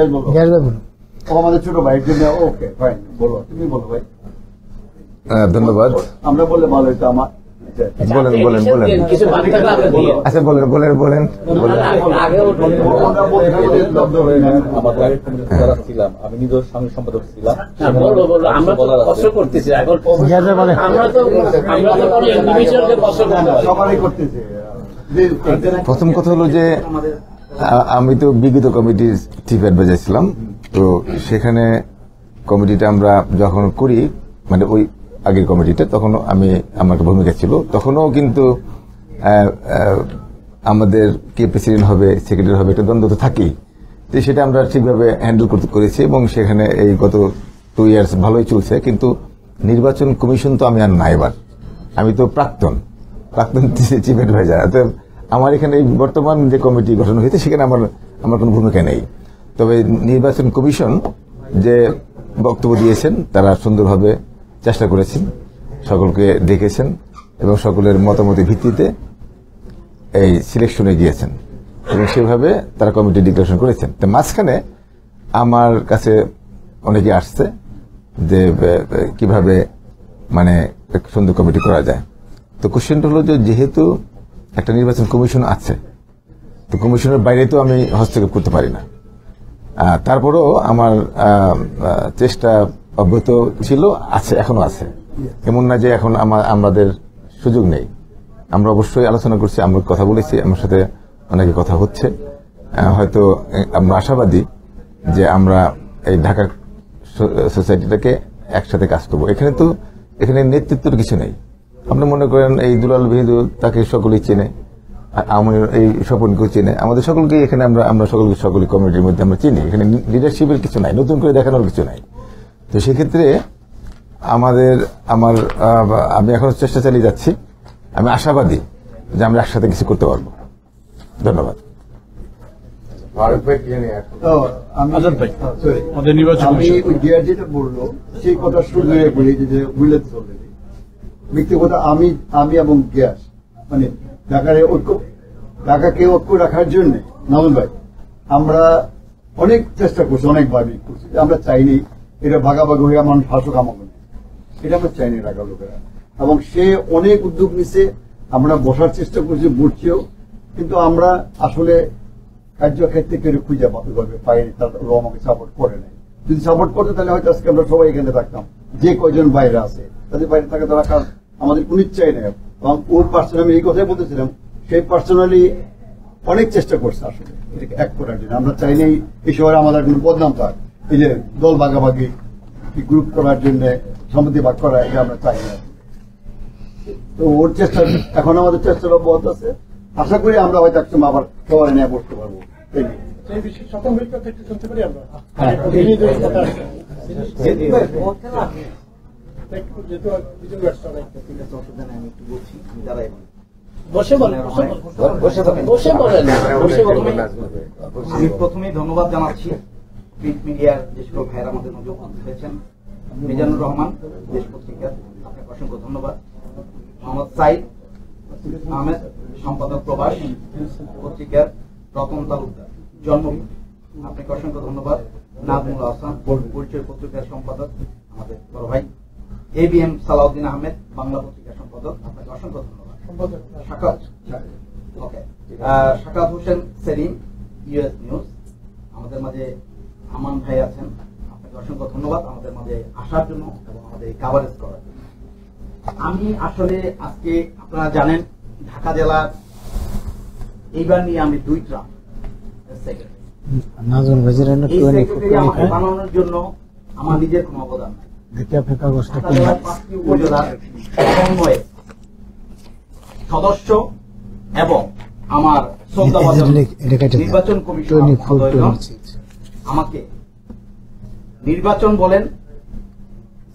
আমাদের ছোট ভাইয়ের জন্য। ওকে ফাইন, বলো, তুমি বলো ভাই। ধন্যবাদ। আমরা বললে ভালো হইতো। আমার বলেন বলেন বলেন আচ্ছা বলেন বলেন বলেন ছিলাম, আমি নিজের সঙ্গে সম্পাদক ছিলাম। প্রথম কথা হলো যে আমি তো বিগত কমিটির চিফ অ্যাডভাইজার ছিলাম। তো সেখানে কমিটিটা আমরা যখন করি, মানে ওই আগের কমিটিতে, তখনও আমার একটা ভূমিকা ছিল। তখনও কিন্তু আমাদের কে প্রেসিডেন্ট হবে, সেক্রেটারি হবে, একটা দ্বন্দ্ব তো থাকেই। তো সেটা আমরা ঠিকভাবে হ্যান্ডেল করেছি এবং সেখানে এই গত 2 ইয়ার্স ভালোই চলছে। কিন্তু নির্বাচন কমিশন তো আমি আর না, এবার আমি তো প্রাক্তন চিফ অ্যাডভাইজার। অর্থাৎ আমার এখানে বর্তমান যে কমিটি গঠন হয়েছে সেখানে আমার কোনো ভূমিকা নেই। তবে নির্বাচন কমিশন যে বক্তব্য দিয়েছেন তারা সুন্দরভাবে চেষ্টা করেছেন, সকলকে দেখেছেন এবং সকলের মতামতের ভিত্তিতে এই সিলেকশনে গিয়েছেন এবং সেভাবে তারা কমিটি ডিক্লারেশন করেছেন। তো মাঝখানে আমার কাছে অনেকে আসছে যে কিভাবে মানে সুন্দর কমিটি করা যায়। তো কোশ্চেনটা হলো যে যেহেতু একটা নির্বাচন কমিশন আছে, তো কমিশনের বাইরে তো আমি হস্তক্ষেপ করতে পারি না। তারপরেও আমার চেষ্টা অব্যাহত ছিল, আছে, এখনো আছে। এমন না যে এখন আমাদের সুযোগ নেই। আমরা অবশ্যই আলোচনা করছি, আমরা কথা বলেছি, আমার সাথে অনেকে কথা হচ্ছে। হয়তো আমরা আশাবাদী যে আমরা এই ঢাকা সোসাইটিটাকে একসাথে কাজ করবো। এখানে নেতৃত্বের কিছু নেই। আপনি মনে করেন এই দুলাল বিহিদু, তাকে সকলেই চেনে, আমার এই স্বপনকেও চেনে, আমাদের সকলকে এখানে আমরা সকল কমিটির মধ্যে আমরা চিনি। এখানে লিডারশিপের কিছু নাই, নতুন করে দেখানোর কিছু নাই। তো সেক্ষেত্রে আমি এখন চেষ্টা চালিয়ে যাচ্ছি। আমি আশাবাদী যে আমরা একসাথে কিছু করতে পারবো। ধন্যবাদ। আমি যেটা বললো সেই কথা শুনে বলি যে ব্যক্তিগত আমি এবং গ্যাস মানে ঢাকাকে ঐক্য রাখার জন্য নামুন ভাই আমরা অনেক চেষ্টা করছি, অনেকভাবে করছি। আমরা চাইনি এটা ভাগাভাগি হয়ে আমার শাসক আমাকে, এটা আমরা চাইনি ঢাকার লোকেরা। এবং সে অনেক উদ্যোগ নিচ্ছে, আমরা বসার চেষ্টা করছি, বসছিও, কিন্তু আমরা আসলে কার্যক্ষেত্রে কেউ খুঁজে পাইনি, তারা আমাকে সাপোর্ট করে নাই। যদি সাপোর্ট করতে তাহলে হয়তো আজকে আমরা সবাই এখানে থাকতাম। যে কয়জন বাইরে আছে তাদের বাইরে থাকা রাখার আমাদের কোন ইচ্ছাই নেই। এবং ওর পার্সোনাল আমি এই কথাই বলতেছিলাম, সেই পার্সোনালি অনেক চেষ্টা করছে আসলে এটাকে এক করার জন্য। আমরা চাইনি এই শহরে আমাদের কোনো বদনাম থাক, এই যে দল ভাগাভাগি গ্রুপ করার জন্য সম্পত্তি ভাগ করা, এটা আমরা চাই না। তো ওর চেষ্টা এখন আমাদের চেষ্টার অব্যাহত আছে। আশা করি আমরা হয়তো একসময় আবার সবাই নিয়ে বসতে পারবো। আমি প্রথমেই ধন্যবাদ জানাচ্ছি প্রিন্ট মিডিয়ার যে সকল ভাইয়েরা আমাদের মধ্যে উপস্থিত হয়েছেন। মিজানুর রহমান, দেশ পত্রিকার, আপনাকে অসংখ্য ধন্যবাদ। মোহাম্মদ সাইদ আহমেদ, সম্পাদক প্রবাস পত্রিকার, রতন তালুকদার, জন্মভূমি, আপনাকে অসংখ্য ধন্যবাদ। নাজমুল হাসান, পরিচয় পত্রিকার সম্পাদক, আমাদের বড় ভাই। ABM সালাউদ্দিন আহমেদ, বাংলা পত্রিকার সম্পাদক, আপনাকে অসংখ্য ধন্যবাদ। শাকাত হোসেন সেলিম, US নিউজ, আমাদের মাঝে আমান ভাই আছেন, আপনাকে অসংখ্য ধন্যবাদ আমাদের মাঝে আসার জন্য এবং আমাদের কাভারেজ করার জন্য। আমি আসলে আজকে আপনারা জানেন ঢাকা জেলার এইবার নিয়ে আমি 2 ট্রাম সেক্রেটারি বানানোর জন্য আমার নিজের কোনো অবদান নাই। উপজেলার সমন্বয়ে সদস্য এবং আমার নির্বাচন কমিশন আমাকে নির্বাচন বলেন,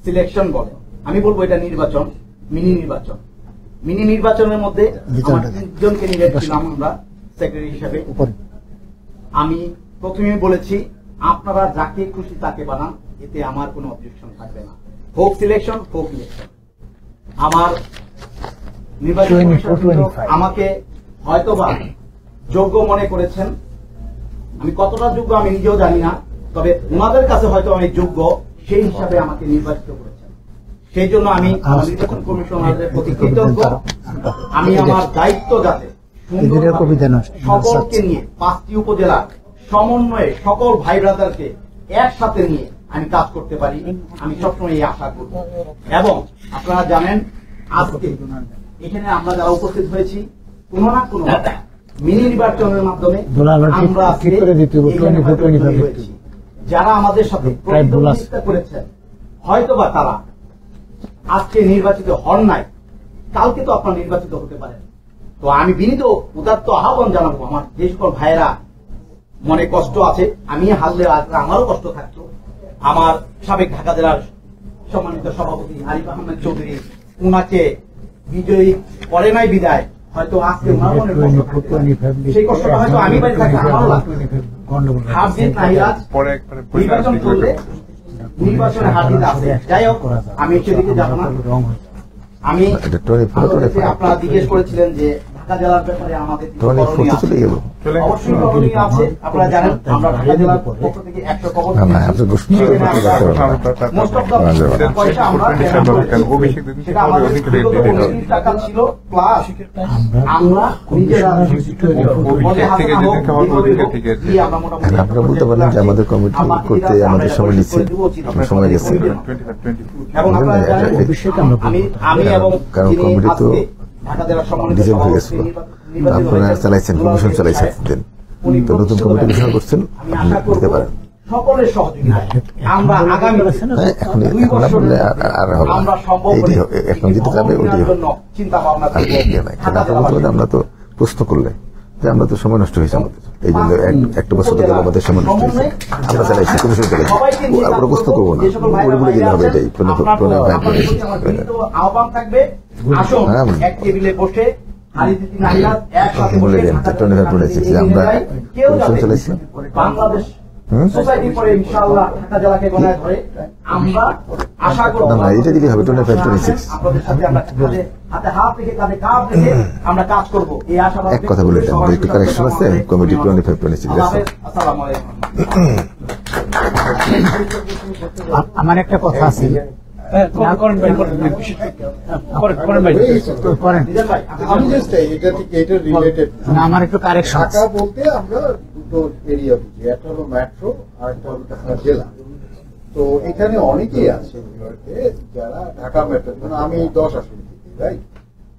সিলেকশন বলেন, আমি বলবো এটা নির্বাচন, মিনি নির্বাচন। মিনি নির্বাচনের মধ্যে 3 জনকে নিয়েছিলাম আমরা সেক্রেটারি হিসেবে। আমি প্রথমে বলেছি আপনারা যাকে খুশি তাকে বানান, এতে আমার কোনো অবজেকশন থাকবে না। হোক সিলেকশন, হোক ইলেকশন। আমার নির্বাচন আমাকে হয়তোবা যোগ্য মনে করেছেন, আমি কতটা যোগ্য আমি নিজেও জানি না, তবে ওনাদের কাছে হয়তো আমি যোগ্য, সেই হিসাবে আমাকে নির্বাচিত করেছেন। সেই জন্য আমি নির্বাচন কমিশনারদের প্রতি কৃতজ্ঞ। আমি আমার দায়িত্ব যাতে সকলকে নিয়ে 5টি উপজেলার সমন্বয়ে সকল ভাই ব্রাদারকে একসাথে নিয়ে আমি কাজ করতে পারি, আমি সবসময় এই আশা করব। এবং আপনারা জানেন আজকে এখানে আমরা যারা উপস্থিত হয়েছি কোন না কোন মিনি নির্বাচনের মাধ্যমে আমরা যারা আমাদের সাথে প্রতিদ্বন্দ্বিতা করেছেন হয়তোবা তারা আজকে নির্বাচিত হন নাই, কালকে তো আপনারা নির্বাচিত হতে পারেন। তো আমি বিনীত উদাত্ত আহ্বান জানাবো, আমার যে সকল ভাইয়েরা মনে কষ্ট আছে, আমি হারলে আমারও কষ্ট থাকতো। আমার সাবেক ঢাকা জেলার সম্মানিত সভাপতি আরিফ আহমেদ চৌধুরী, উনাকে বিজয়ী করে নাই বিদায়, হয়তো আজকে ওনার মনে সেই কষ্টটা হয়তো আমি বাড়ি থাকি আমারও লাগতো। হার জিত নাহিরাজ, নির্বাচন করলে নির্বাচনে হার জিত আছে। যাই হোক, আমি সেদিকে যাবো না। আমি আপনারা জিজ্ঞেস করেছিলেন যে ঢাকা জেলার ব্যাপারে আমাদের অবশ্যই করণীয় আছে। আপনারা জানেন আমরা ঢাকা জেলার পক্ষ থেকে 100 কবর মোস্ট অফ দ্য পয়সা আমরা সেটা আমাদের টাকা ছিল, প্লাস আমরা নিজেরা আপনারা বলতে পারেন যে আমাদের কমিটি করতে আমাদের সময় নিচ্ছে, সময় গেছে, আমি এবং কারণ কমিটি তো ডিজাইন হয়ে গেছিল। নির্বাচিত আপনারা হয়েছেন, চালাইছেন, কমিশন চালাইছেন দিন, তো নতুন কমিটি ঘোষণা করছেন, আমি আপনি আশা করব দিতে পারেন। সকলের সহযোগিতায় আমরা আগামী হ্যাঁ, এখন 2 এখন না বললে বছরের আর হবে না। আমরা সম্ভব এইটি হলে হবে, এখন যেটা যাবে ওইটাই হবে। জন্য চিন্তা ভাবনা আর করব। ইয়ে নাই, কারণ আপনারা বলতে পারেন, আমরা তো প্রশ্ন করলে যে আমরা তো সময় নষ্ট হয়েছে আমাদের, এই জন্য একটা বছর গেল আমাদের সময় নষ্ট হয়েছে, আমরা চালাইছি কমিশন চালাইছি, আর ওরা প্রশ্ন করবো না, বলে দিলে হবে, এটাই আপনাদের প্রতি আমার বিনীত আহ্বান থাকবে, আসুন এক টেবিলে বসে হারিজিতি নাহিয়াত একসাথে বসে আমরা কমিশন চালাইছি। বাংলাদেশ সোসাইটি পরে ইনশাআল্লাহ ঢাকা জেলাকে গণায় ধরে আমরা আশা করব না না, এটা দিলে হবে 25-26। আপনাদের সাথে আমরা হাতে হাত রেখে কাঁধে কাঁধ রেখে আমরা কাজ করব, এই আশাবাদ এক কথা বলে আমাদের একটু কারেকশন আছে, কমিটি 25-26। আসসালামু আলাইকুম। আমার একটা কথা আছে, আমি জাস্ট এটা রিলেটেড না, আমার একটু কারেকশন ঢাকা বলতে আমরা দুটো এরিয়া বুঝি, একটা হলো মেট্রো আর একটা হলো ঢাকা জেলা। তো এখানে অনেকেই আছে নিউইয়র্কে যারা ঢাকা মেট্রো, আমি 10 আসন থেকে, রাইট?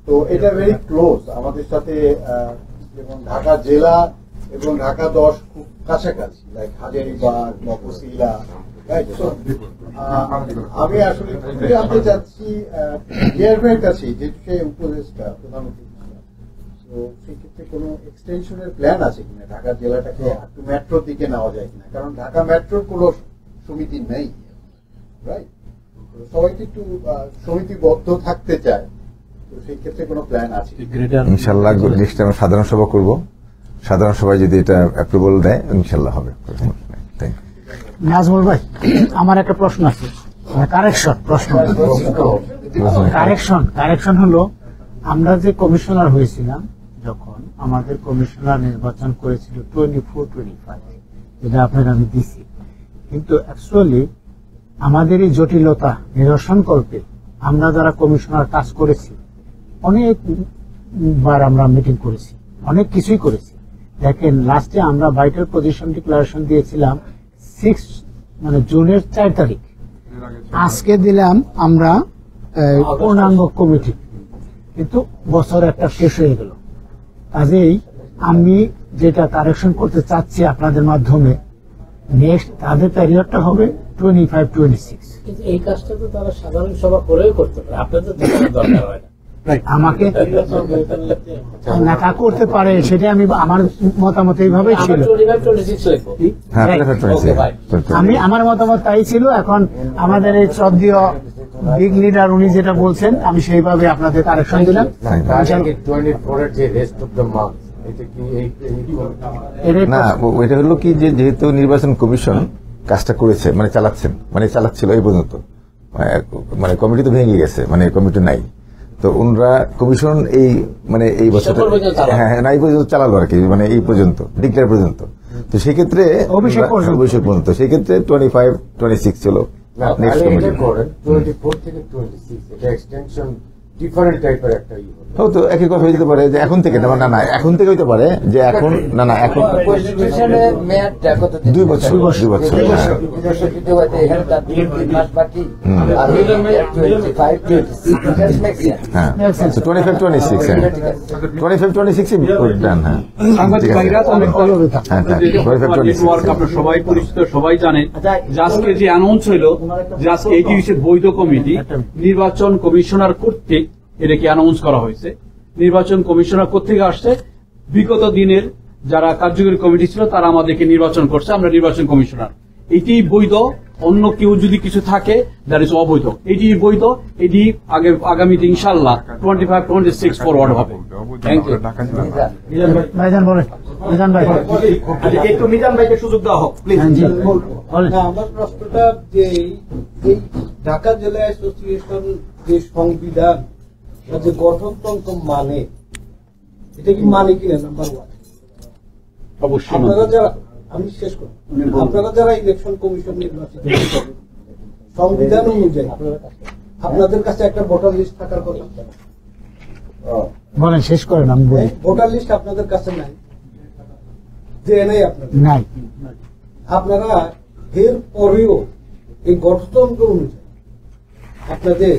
তো এটা ভেরি ক্লোজ আমাদের সাথে, যেমন ঢাকা জেলা এবং ঢাকা 10 খুব কাছাকাছি, লাইক হাজারীবাগ, মফস্বল, রাইট? আমি আসলে জানতে চাচ্ছি চেয়ারম্যানের কাছে, যে সে উপদেষ্টা প্রধানমন্ত্রী, তো সেক্ষেত্রে কোনো এক্সটেনশনের প্ল্যান আছে কিনা, ঢাকা জেলাটাকে একটু মেট্রোর দিকে নেওয়া যায় কিনা? কারণ ঢাকা মেট্রোর কোনো সমিতি নেই, রাইট? সবাই তো একটু সমিতিবদ্ধ থাকতে চায়, তো সেই ক্ষেত্রে কোনো প্ল্যান আছে? ইনশাল্লাহ নেক্সট টাইম সাধারণ সভা করব, সাধারণ সভায় যদি এটা অ্যাপ্রুভাল দেয় ইনশাল্লাহ হবে। Thank you. নাজমুল ভাই, আমার একটা প্রশ্ন আছে, কারেকশন হলো, আমরা যে কমিশনার হয়েছিলাম, যখন আমাদের কমিশনার নির্বাচন করেছিল 24-25, যেটা আপনাকে আমি দিছি, কিন্তু অ্যাকচুয়ালি আমাদের এই জটিলতা নিরসন করতে আমরা যারা কমিশনার কাজ করেছি, অনেকবার আমরা মিটিং করেছি, অনেক কিছুই করেছি। দেখেন, লাস্টে আমরা ভাইটাল পজিশন ডিক্লারেশন দিয়েছিলাম 6 মানে জুনের 4 তারিখ, আজকে দিলাম আমরা পূর্ণাঙ্গ কমিটি, কিন্তু বছর একটা শেষ হয়ে গেল। কাজেই আমি যেটা কারেকশন করতে চাচ্ছি আপনাদের মাধ্যমে, নেক্সট তাদের পিরিয়ডটা হবে 25-26। কিন্তু এই কাজটা তো তারা সাধারণ সভা করেও করতে পারে, আপনাদের তো কোনো দরকার হয় না। আমাকে না করতে পারে, সেটা আমি আমার মতামত এইভাবেই ছিল, আমি আমার মতামত তাই ছিল। এখন আমাদের এই শ্রদ্ধেয় বিগ লিডার উনি যেটা বলছেন, আমি সেইভাবে আপনাদের কারেকশন দিলাম। না, এটা হলো কি, যে যেহেতু নির্বাচন কমিশন কাজটা করেছে, মানে চালাচ্ছিল এই পর্যন্ত, মানে কমিটি তো ভেঙে গেছে, মানে কমিটি নাই, তো ওনারা কমিশন এই বছর হ্যাঁ না এই পর্যন্ত চালালো আর কি, মানে এই পর্যন্ত ডিক্লেয়ার পর্যন্ত। তো সেক্ষেত্রে অভিষেক পর্যন্ত, সেক্ষেত্রে 25-26 ছিল নেক্সট কমিটি। 24 থেকে 26 এটা এক্সটেনশন ডিফারেন্ট টাইপের একটা তো একই কথা হয়ে যেতে পারে যে এখন থেকে, না এখন থেকে হইতে পারে যে এখন না এখন 2 বছর হ্যাঁ 25-26 ডান। হ্যাঁ, আপনারা সবাই পরিচিত, সবাই জানেন যে আজকে যে অ্যানাউন্স হইলো যে আজকে এটি হচ্ছে বৈধ কমিটি, নির্বাচন কমিশনার কর্তৃক এটাকে অ্যানাউন্স করা হয়েছে। নির্বাচন কমিশনার কোথেকে আসছে? বিগত দিনের যারা কার্যকরী কমিটি ছিল তারা আমাদেরকে নির্বাচন করছে, আমরা নির্বাচন কমিশনার। এটি বৈধ, অন্য কেউ যদি কিছু থাকে দ্যাট ইজ অবৈধ। এটি বৈধ, এটি আগামীতে ইনশাআল্লাহ 25-26 ফরওয়ার্ড হবে। Thank you. ভাইজান বলেন, মিজান ভাই একটু মিজান ভাইকে সুযোগ দেওয়া হোক প্লিজ। আমার প্রশ্নটা যে এই ঢাকা জেলা অ্যাসোসিয়েশন যে সংবিধান যে গঠনতন্ত্র মানে, এটা কি মানে কিনা? নাম্বার 1 অবশ্যই আপনারা যারা, আমি শেষ করি, আপনারা যারা ইলেকশন কমিশন নির্বাচিত সংবিধান অনুযায়ী আপনাদের কাছে একটা ভোটার লিস্ট থাকার কথা। বলেন, শেষ করেন, আমি বলি। ভোটার লিস্ট আপনাদের কাছে নাই, যে নাই আপনাদের নাই, আপনারা এর পরেও এই গঠনতন্ত্র অনুযায়ী আপনাদের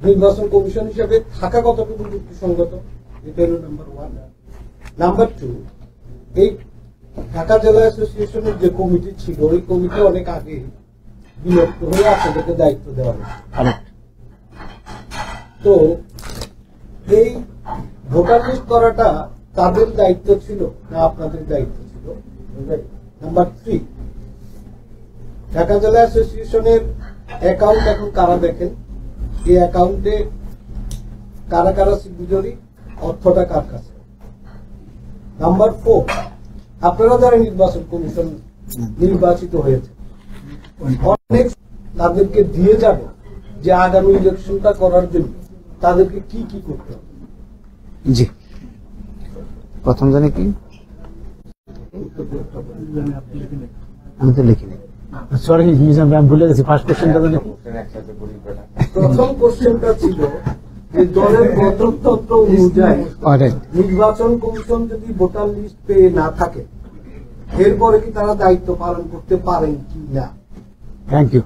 নির্বাচন কমিশন হিসেবে থাকা কতটুকু যুক্তিসঙ্গত এটা হলো নাম্বার 1। নাম্বার 2, এই ঢাকা জেলা অ্যাসোসিয়েশনের যে কমিটি ছিল, ওই কমিটি অনেক আগে বিলুপ্ত হয়ে আপনাদেরকে দায়িত্ব দেওয়া হয়েছে। তো এই ভোটার লিস্ট করাটা তাদের দায়িত্ব ছিল না আপনাদের দায়িত্ব ছিল? নাম্বার 3, ঢাকা জেলা অ্যাসোসিয়েশনের অ্যাকাউন্ট এখন কারা দেখেন? এই অ্যাকাউন্টে কারা কারা সিগনেচারি, অর্থটা কার কাছে? নাম্বার 4, আপনারা যারা নির্বাচন কমিশন নির্বাচিত হয়েছে, অনেক তাদেরকে দিয়ে যাবে যে আগামী ইলেকশনটা করার জন্য তাদেরকে কি কি করতে হবে? জি, প্রথম জানি কি, আমি তো লিখিনি। সরি মিজান ভাই, ভুলে গেছি। ফার্স্ট কোশ্চেনটা জানি কি? প্রথম কোশ্চেনটা ছিল যে দলের গঠনতন্ত্র অনুযায়ী নির্বাচন কমিশন যদি ভোটার লিস্ট পেয়ে না থাকে, এরপরে কি তারা দায়িত্ব পালন করতে পারেন কি না? Thank you.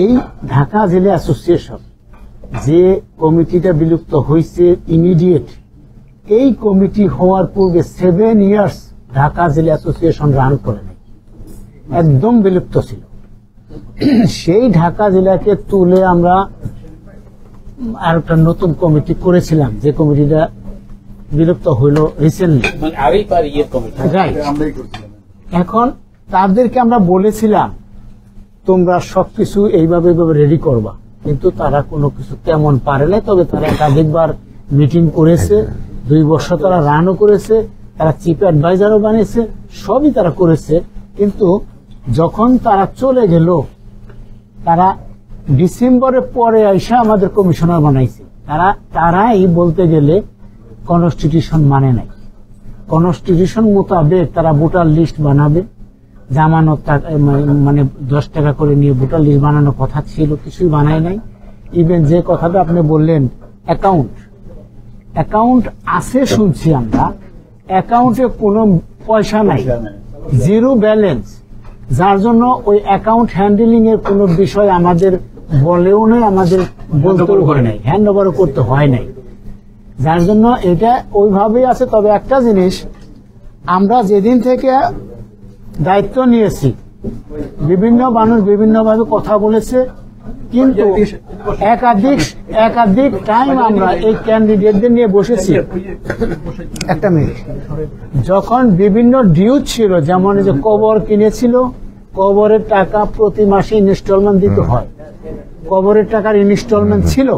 এই ঢাকা জেলা অ্যাসোসিয়েশন যে কমিটিটা বিলুপ্ত হয়েছে ইমিডিয়েট, এই কমিটি হওয়ার পূর্বে 7 ইয়ার্স ঢাকা জেলা অ্যাসোসিয়েশন রান করে নাই, একদম বিলুপ্ত ছিল। সেই ঢাকা জেলাকে তুলে আমরা আর একটা নতুন কমিটি করেছিলাম, যে কমিটিটা বিলুপ্ত হইল রিসেন্টলি। এখন তাদেরকে আমরা বলেছিলাম তোমরা সবকিছু এইভাবে রেডি করবা, কিন্তু তারা কোনো কিছু তেমন পারে না। তবে তারা একাধিকবার মিটিং করেছে, 2 বছর তারা রানও করেছে, তারা চিফ অ্যাডভাইজারও বানিয়েছে, সবই তারা করেছে। কিন্তু যখন তারা চলে গেল, তারা ডিসেম্বরের পরে আইসা আমাদের কমিশনার বানাইছে। তারাই বলতে গেলে কনস্টিটিউশন মানে নাই। কনস্টিটিউশন মোতাবেক তারা ভোটার লিস্ট বানাবে, জামানত মানে 10 টাকা করে নিয়ে ভোটার লিস্ট বানানোর কথা ছিল, কিছুই বানায় নাই। ইভেন যে কথাটা আপনি বললেন অ্যাকাউন্ট আছে শুনছি আমরা, অ্যাকাউন্টে কোনো পয়সা নাই, জিরো ব্যালেন্স, যার জন্য ওই অ্যাকাউন্ট হ্যান্ডেলিং এর কোনো বিষয় আমাদের বলেও নেই, আমাদের বলতেও হয় নাই, হ্যান্ড ওভারও করতে হয় নাই, যার জন্য এটা ওইভাবেই আছে। তবে একটা জিনিস, আমরা যেদিন থেকে দায়িত্ব নিয়েছি, বিভিন্ন মানুষ বিভিন্নভাবে কথা বলেছে, কিন্তু একাধিক টাইম আমরা এই ক্যান্ডিডেটদের নিয়ে বসেছি। একটা মিনিট, যখন বিভিন্ন ডিউ ছিল, যেমন যে কবর কিনেছিল, কবরের টাকা প্রতি মাসে ইনস্টলমেন্ট দিতে হয়, কবরের টাকার ইনস্টলমেন্ট ছিল,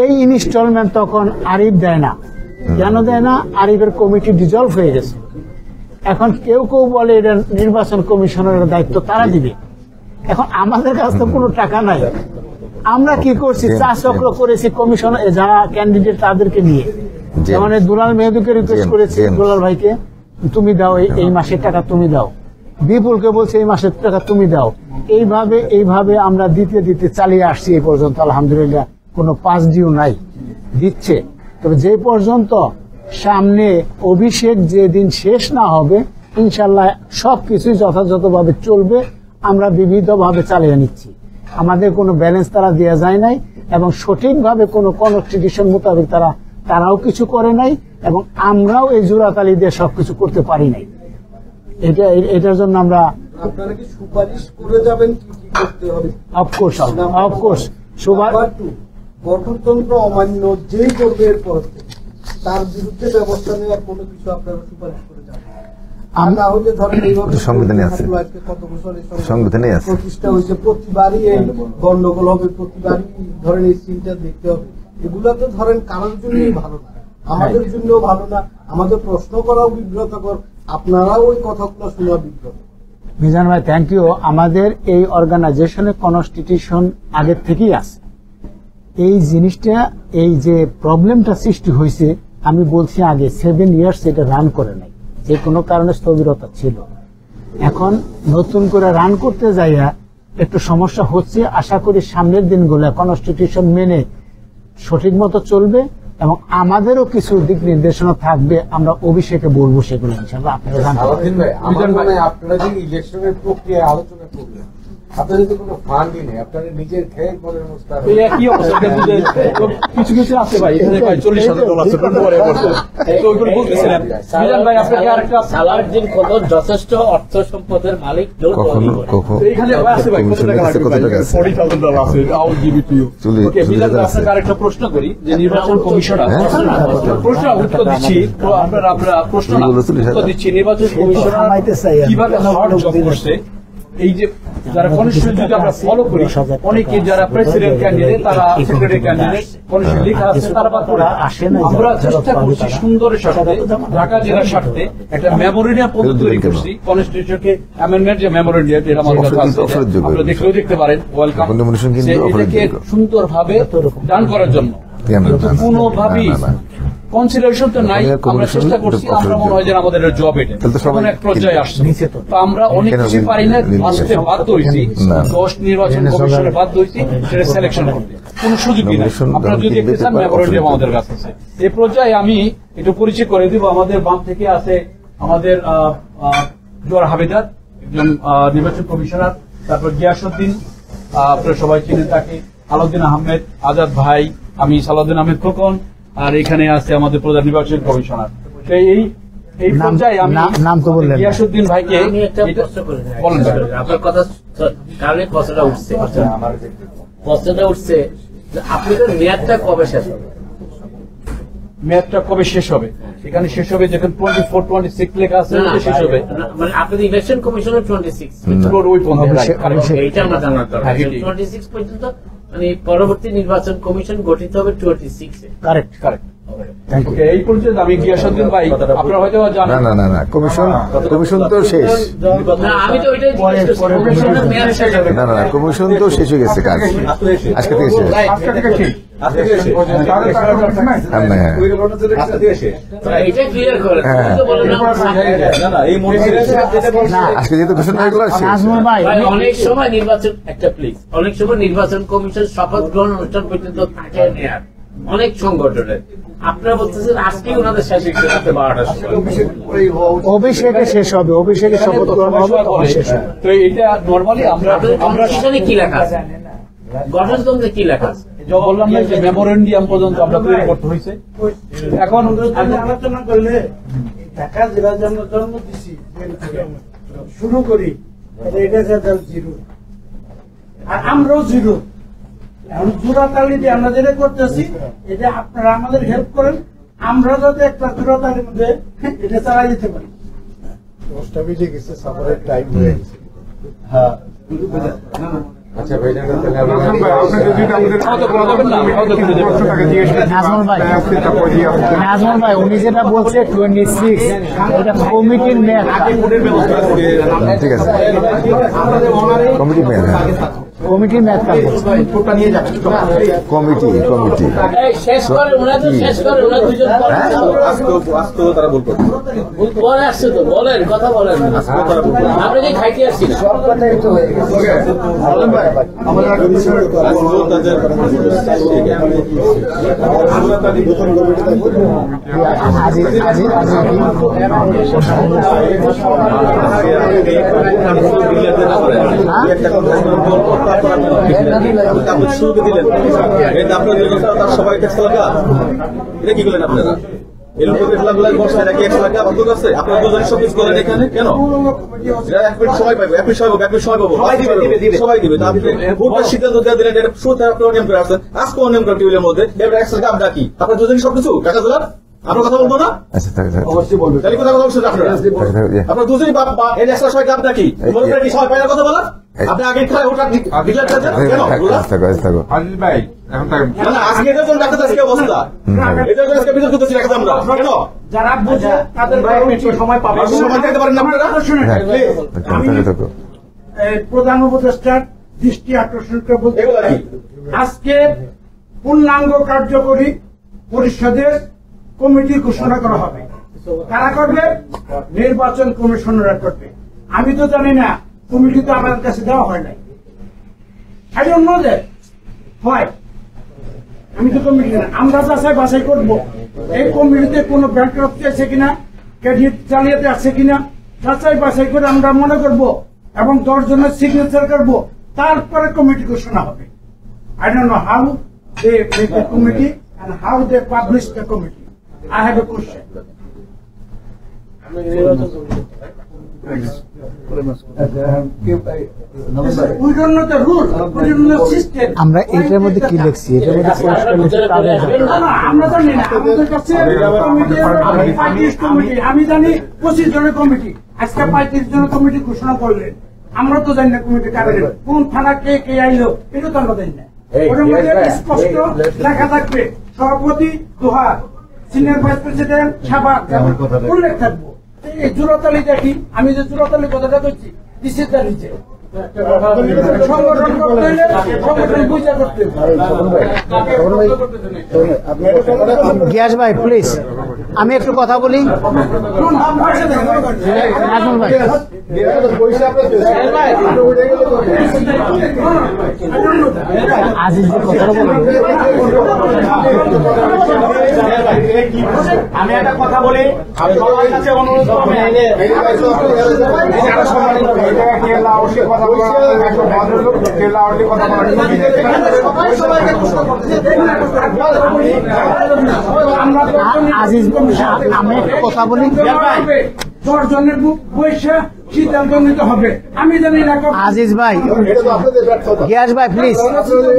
এই ইনস্টলমেন্ট তখন আরিফ দেয় না। কেন দেয় না? আরিফের কমিটি ডিজলভ হয়ে গেছে। এখন কেউ কেউ বলে এটা নির্বাচন কমিশনের দায়িত্ব, তারা দিবে। এখন আমাদের কাছে তো কোনো টাকা নাই, আমরা কি করছি, 4 চক্র করেছি কমিশন, যারা ক্যান্ডিডেট তাদেরকে নিয়ে। যেমন দুলাল মেহেদুকে রিকোয়েস্ট করেছি, দুলাল ভাইকে তুমি দাও, এই মাসের টাকা তুমি দাও, বিপুলকে বলছে এই মাসের টাকা তুমি দাও। এইভাবে আমরা দিতে দিতে চালিয়ে আসছি এই পর্যন্ত। আলহামদুলিল্লাহ কোনো পাস ডিউ নাই, দিচ্ছে। তবে যে পর্যন্ত সামনে অভিষেক যেদিন শেষ না হবে, ইনশাল্লাহ সবকিছুই যথাযথভাবে চলবে, আমরা বিবিধভাবে চালিয়ে নিচ্ছি। আমাদের কোনো ব্যালেন্স তারা দেওয়া যায় নাই, এবং সঠিকভাবে কোনো কনস্টিটিউশন মোতাবেক তারাও কিছু করে নাই, এবং আমরাও এই জোড়াতালি দিয়ে সবকিছু করতে পারি নাই। এটার জন্য আমরা আপনারা কি সুপারিশ করে যাবেন কি কি করতে হবে? অফকোর্স গঠনতন্ত্র অমান্য যেই করবে এরপর তার বিরুদ্ধে ব্যবস্থা নেওয়ার কোনো কিছু আপনারা সুপারিশ করে যাবেন? সংবিধানে আছে, সংবিধানে আছে, প্রতিষ্ঠা হয়েছে, প্রতিবারই এই গন্ডগোল হবে, প্রতিবারই ধরেন এই সিনটা দেখতে হবে। এগুলা তো ধরেন কারোর জন্যই ভালো না, আমাদের জন্যও ভালো না, আমাদের প্রশ্ন করাও বিব্রতকর, আপনারাও ওই কথাগুলো শোনা বিব্রত। মিজান ভাই থ্যাংক ইউ। আমাদের এই অর্গানাইজেশনের কনস্টিটিউশন আগের থেকেই আছে। এই জিনিসটা, এই যে প্রবলেমটা সৃষ্টি হয়েছে, আমি বলছি আগে 7 ইয়ার্স এটা রান করে নাই, যে কোনো কারণে স্থবিরতা ছিল। এখন নতুন করে রান করতে যাইয়া একটু সমস্যা হচ্ছে। আশা করি সামনের দিনগুলো কনস্টিটিউশন মেনে সঠিক মতো চলবে, এবং আমাদেরও কিছু দিক নির্দেশনা থাকবে, আমরা অভিষেকে বলবো সেগুলো ইনশাআল্লাহ আপনারা জানতে পারবেন। আপনারা যে ইলেকশনের প্রক্রিয়া আলোচনা করলেন, আপনাদের তো কোনো ফান্ডই নেই, আপনারা নিজের খেয়ে মনের মুস্তার এই একই অবস্থা কিছু কিছু আছে ভাই, এখানে ভাই $40,000 আছে পরে করতে তো ওইগুলো বলতেছিলেন মিজান ভাই আপনাকে আরেকটা সালাউদ্দিন খোকন যথেষ্ট অর্থ সম্পদের মালিক এইখানে আছে ভাই কত টাকা লাগবে $40,000 আছে I give it to you okay Mizan ভাই আপনাকে আরেকটা প্রশ্ন করি যে নির্বাচন কমিশনার প্রশ্ন উত্তর দিচ্ছি তো আপনারা প্রশ্ন উত্তর দিচ্ছি নির্বাচন কমিশনার কিভাবে হার্ড জব করছে এই যে যারা কনস্টিটিউশন যদি আমরা ফলো করি অনেকে যারা প্রেসিডেন্ট ক্যান্ডিডেট তারা সেক্রেটারি ক্যান্ডিডেট কনস্টিটিউশন লেখা আছে তারা বাদ করে আমরা চেষ্টা করছি সুন্দরের সাথে ঢাকা জেলার স্বার্থে একটা মেমোরিয়াম পদ্ধতি তৈরি করছি কনস্টিটিউশনকে অ্যামেন্ডমেন্ট যে মেমোরিয়াম এটা আমার কাছে আছে আপনারা দেখলেও দেখতে পারেন ওয়েলকাম এটাকে সুন্দরভাবে ডান করার জন্য কোনোভাবেই কনসিডারেশন তো নাই আমরা চেষ্টা করছি আমরা মনে হয় যে আমাদের জব এটা তখন এক পর্যায়ে আসছে তো আমরা অনেক কিছু পারি না আসতে বাধ্য হয়েছি 10 নির্বাচন কমিশনের বাধ্য হয়েছি সেটা সিলেকশন করতে কোনো সুযোগই নাই আপনারা যদি দেখতে চান মেমোরেন্ডাম আমাদের কাছে আছে এই পর্যায়ে আমি একটু পরিচয় করে দিব আমাদের বাম থেকে আছে আমাদের জোয়ার হাবিদার একজন নির্বাচন কমিশনার তারপর গিয়াসউদ্দিন আপনারা সবাই চিনেন তাকে আলাউদ্দিন আহমেদ আজাদ ভাই আমি সালাউদ্দিন আহমেদ খোকন আর এখানে আছে আমাদের প্রধান নির্বাচন কমিশনার এই পর্যায়ে আমি নাম তো বললেন গিয়াসউদ্দিন ভাইকে আমি একটা প্রশ্ন করি বলেন আপনার কথা কারণে প্রশ্নটা উঠছে যে আপনাদের মেয়াদটা কবে শেষ হবে মেয়াদটা কবে শেষ হবে এখানে শেষ হবে যখন 24-26 লেখা আছে শেষ হবে মানে আপনাদের ইলেকশন কমিশনের 26 ওই পর্যন্ত এইটা আমরা জানার দরকার 26 পর্যন্ত মানে পরবর্তী নির্বাচন কমিশন গঠিত হবে 26 এ কারেক্ট ওকে এই পর্যন্ত আমি গিয়াসউদ্দিন ভাই আপনারা হয়তো জানেন না কমিশন তো শেষ না আমি তো ওইটাই কমিশনের মেয়াদ শেষ হবে না কমিশন তো শেষ হয়ে গেছে কাজ আজকে থেকে শেষ এটা ক্লিয়ার করে আজকে যেহেতু ঘোষণা হয়ে গেল অনেক সময় নির্বাচন একটা প্লিজ অনেক সময় নির্বাচন কমিশন শপথ গ্রহণ অনুষ্ঠান পর্যন্ত থাকে নেয়ার অনেক সংগঠনের আপনারা বলতেছেন আজকে ওনাদের শেষ করতে 12টা শেষ হবে অভিষেকে শপথ গ্রহণ হবে তো এটা নরমালি আমরা কি লেখা আছে গঠনতন্ত্রে কি লেখা আছে বললাম না যে মেমোরেন্ডিয়াম পর্যন্ত আমরা তৈরি করতে হয়েছে এখন আলোচনা করলে ঢাকা জেলার জন্ম দিচ্ছি শুরু করি এটা জিরো আর আমরাও জিরো এখন জোড়াতালি দিয়ে আমরা যেটা করতেছি এটা আপনারা আমাদের হেল্প করেন আমরা যাতে একটা জোড়াতালির মধ্যে এটা চালাই যেতে পারি 10টা বেজে গেছে সাফারের টাইম হয়ে গেছে হ্যাঁ আচ্ছা ভাই নাজমুল ভাই উনি যেটা বলছে 26 এটা কমিটির মেয়াদ ঠিক আছে কমিটির মেয়াদ কমিটি শেষ করে ওনাদের শেষ করে ওনারা দুজন তারা বলবো পরে আসছে তো বলেন কথা বলেন আপনি কি খাইতে আসছেন সব কথাই তো হয়ে সবাই ট্যাক্স লাগা এটা কি করলেন আপনারা আপনারা দুজনে সব কিছু করেন এখানে কেন সময় পাবো সময় পাবো সবাই দিবে সিদ্ধান্ত দেওয়া দিলেন এটা শুরুতে আপনারা নিয়ম করে আসছেন আজকে অনিয়ম করে টিভির মধ্যে এবার একসাথে কাপ ডাকি আপনারা দুজনে সবকিছু টাকা তোলার আপনার কথা বলবো না অবশ্যই বলবেন তাহলে কথা বলছেন আপনারা দুজনই একসাথে সবাই কাপ ডাকি সবাই পায় কথা বলা আপনি আগে ভাই আজকে এটার জন্য ডাক্তার আজকে অবস্থা এটার জন্য আজকে বিতর্ক করছি আমরা কেন যারা বুঝে তাদের সময় পাবে সময় দিতে পারেন না আপনারা প্রধান উপদেষ্টার দৃষ্টি আকর্ষণ করে বলতে আজকে পূর্ণাঙ্গ কার্যকরী পরিষদের কমিটি ঘোষণা করা হবে কারা করবে নির্বাচন কমিশনাররা করবে আমি তো জানি না কমিটি তো আমাদের কাছে দেওয়া হয় নাই হয় আমি তো কমিটি আমরা বাছাই করবো এই কমিটিতে কোন ব্যাংক্রাপ্ট আছে কিনা ক্রেডিট জালিয়াতি আছে কিনা যাচাই বাছাই করে আমরা মনে করব এবং 10 জনের সিগনেচার করবো তারপরে কমিটি ঘোষণা হবে। I don't know how they make a committee and how they publish the committee. I have a question. We don't know the rule. We don't know the system. আমরা এটার মধ্যে কি লিখছি, এটার মধ্যে পরিষ্কার লিখছি তাদের আমরা জানি না, আমাদের কাছে আমি জানি 25 জনের কমিটি, আজকে 35 জনের কমিটি ঘোষণা করলেন। আমরা তো জানি না কমিটি কাদের, কোন থানা কে কে আইলো, এটা তো আমরা জানি না। ওটার মধ্যে স্পষ্ট লেখা থাকবে সভাপতি দোহা, সিনিয়র ভাইস প্রেসিডেন্ট সাবাক, উল্লেখ থাকবো। এই জোড়াতালি দেখি, আমি যে জোড়াতালি কথাটা বলছি, দিস ইজ দ্য রিজন। সংগঠন করতে হলে সংগঠন বুঝা করতে গিয়াস ভাই প্লিজ আমি একটু কথা বলি। নাজমুল ভাই আজিজ যে কথাটা বলেন, আমি একটা কথা বলি, সবার কাছে অনুরোধ আজিজ আমি একটা কথা বলি, 10 জনের বৈশা সিদ্ধান্ত নিতে হবে। আমি জানি না আজিজ ভাই, গিয়াস ভাই প্লিজ,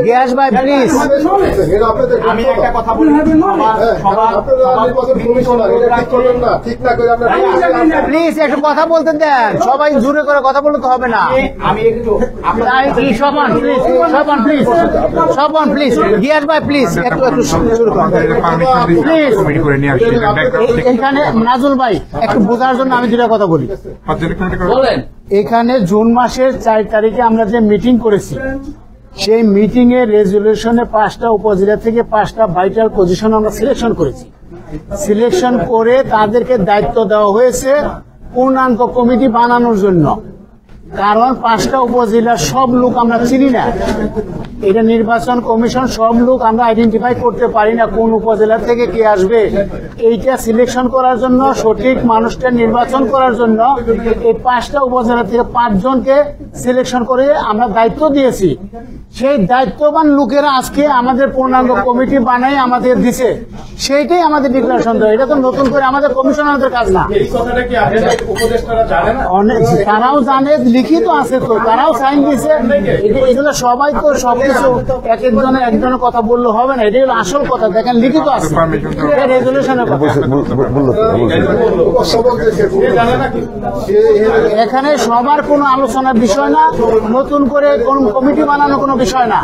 গিয়াস ভাই প্লিজ, আমি একটা কথা বলি, প্লিজ একটু কথা বলতে দেন, সবাই জোরে করে কথা বলতে হবে না। আমি একটু সবান প্লিজ, সবান প্লিজ, সবান প্লিজ, গিয়াস ভাই প্লিজ একটু একটু শুরু করুন প্লিজ। এখানে নাজুল ভাই একটু বোঝার জন্য আমি দুটা কথা বলি। এখানে জুন মাসের 4 তারিখে আমরা যে মিটিং করেছি, সেই মিটিং এর রেজুলেশনে 5টা উপজেলা থেকে 5টা ভাইটাল পজিশন আমরা সিলেকশন করেছি। সিলেকশন করে তাদেরকে দায়িত্ব দেওয়া হয়েছে পূর্ণাঙ্গ কমিটি বানানোর জন্য। কারণ 5টা উপজেলার সব লোক আমরা চিনি না, এটা নির্বাচন কমিশন সব লোক আমরা আইডেন্টিফাই করতে পারি না কোন উপজেলা থেকে কে আসবে। এইটা সিলেকশন করার জন্য, সঠিক মানুষটা নির্বাচন করার জন্য এই 5টা উপজেলা থেকে 5 জনকে সিলেকশন করে আমরা দায়িত্ব দিয়েছি। সেই দায়িত্ববান লোকেরা আজকে আমাদের পূর্ণাঙ্গ কমিটি বানাই আমাদের দিছে, সেইটাই আমাদের ডিক্লারেশন দেয়। এটা তো নতুন করে আমাদের কমিশনারদের কাজ না। এই কথাটা কি আপনাদের উপদেষ্টারা জানে না? তারাও জানে, লিখিত আছে তো, তারাও সাইন দিয়েছে। এগুলো সবাই তো সবকিছু এক একজনের কথা বললে হবে না, এটাই হলো আসল কথা। দেখেন লিখিত আছে, রেজুলেশনের কথা। এখানে সবার কোনো আলোচনার বিষয় না, নতুন করে কোন কমিটি বানানো কোনো বিষয় না।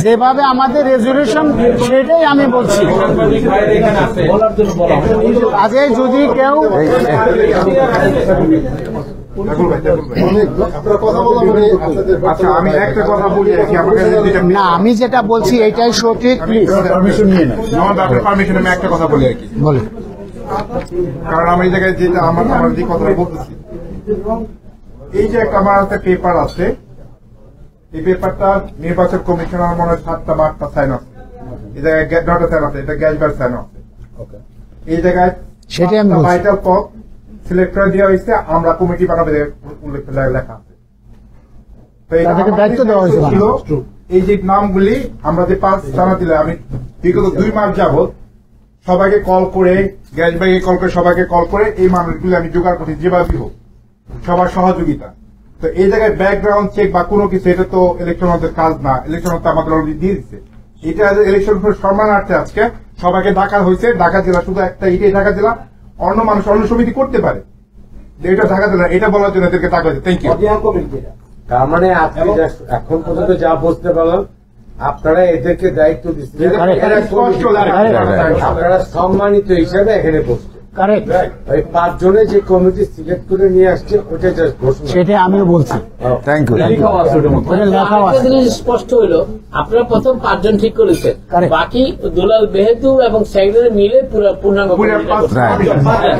যেভাবে আমাদের রেজুলেশন সেটাই আমি বলছি। আজকে যদি কেউ না, আমি যেটা বলছি এটাই সঠিক। পারমিশন নিয়ে নেন, পারমিশন আমি একটা কথা বলি আর কি, কারণ আমি এই জায়গায় যেটা আমার যে কথাটা বলতেছি, এই যে একটা আমার হাতে পেপার আছে, এই পেপারটা নির্বাচন কমিশনার মনে হয় 7টা বা 8টা সাইন আছে, এই জায়গায় 9টা সাইন আছে, এটা গ্যাসবার সাইন আছে। এই জায়গায় সেটাই আমি ভাইটাল পদ সিলেক্ট করে দেওয়া হয়েছে, আমরা কমিটি বানাবে উল্লেখ লেখা আছে। দায়িত্ব দেওয়া হয়েছে। এই যে নামগুলি আমরা যে 5 জানা দিলে, আমি বিগত 2 মাস যাবত সবাইকে কল করে, গ্যাস ভাইকে কল করে, সবাইকে কল করে এই মানুষগুলি আমি জোগাড় করছি, যেভাবেই হোক সবার সহযোগিতা। তো এই জায়গায় ব্যাকগ্রাউন্ড চেক বা কোনো কিছু, এটা তো ইলেকশন আমাদের কাজ না, ইলেকশন তো আমাদের অলরেডি দিয়ে দিচ্ছে। এটা ইলেকশন সম্মানার্থে আজকে সবাইকে ডাকা হয়েছে। ঢাকা জেলা শুধু একটা, এটাই ঢাকা জেলা, অন্য মানুষ অন্য সমিতি করতে পারে, এটা ঢাকা জেলা, এটা বলার জন্য এদেরকে ডাকা হয়েছে। Thank you. তার মানে আপনি এখন পর্যন্ত যা বুঝতে পারলাম, আপনারা এদেরকে দায়িত্ব দিচ্ছেন, আপনারা সম্মানিত হিসাবে এখানে বসছেন। ওই 5 জনের যে কমিটি সিলেক্ট করে নিয়ে আসছে, ওটা জাস্ট ঘোষণা, সেটা আমিও বলছি। Thank you. স্পষ্ট হইলো আপনারা প্রথম 5 জন ঠিক করেছেন, বাকি দুলাল বেহেতু এবং সেক্রেটারি মিলে পুরো পূর্ণাঙ্গ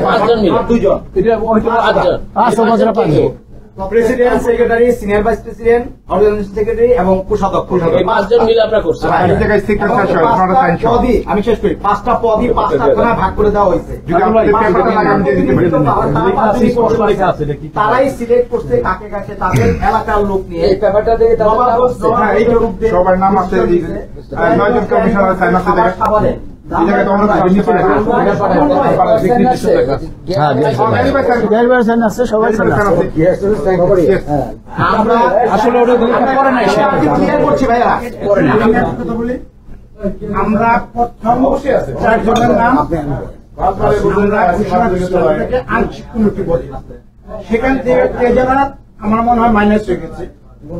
5 জন মিলে 2 জন, এটা 5 জন। President, secretary, senior vice president, organisation secretary এবং কোষাধ্যক্ষ। এই 5 জন মিলে আপনারা করছেন। এই জায়গায় সিক্রেট সেশন আপনারা সাইন করুন। পদই আমি শেষ করি, 5টা পদই 5টা থানায় ভাগ করে দেওয়া হয়েছে। যদি আপনাদের পেপারটা লাগে আমি দিয়ে দিতে পারি। তারাই সিলেক্ট করছে কাকে কাকে তাদের এলাকার লোক নিয়ে। এই পেপারটা দেখে তারা হ্যাঁ, এই সবার নাম আছে, 9 জন কমিশনার সাইন আছে দেখে। এই জায়গায় তো আমরা সাইন করতে পারি। আমরা আসলে ওটা করে নাই, ক্লিয়ার করছি ভাইয়া। আমি একটা কথা বলি, আমরা প্রথম 4 জনের নাম আংশিক কমিটি বলি, সেখান থেকে যারা আমার মনে হয় মাইনাস হয়ে গেছে,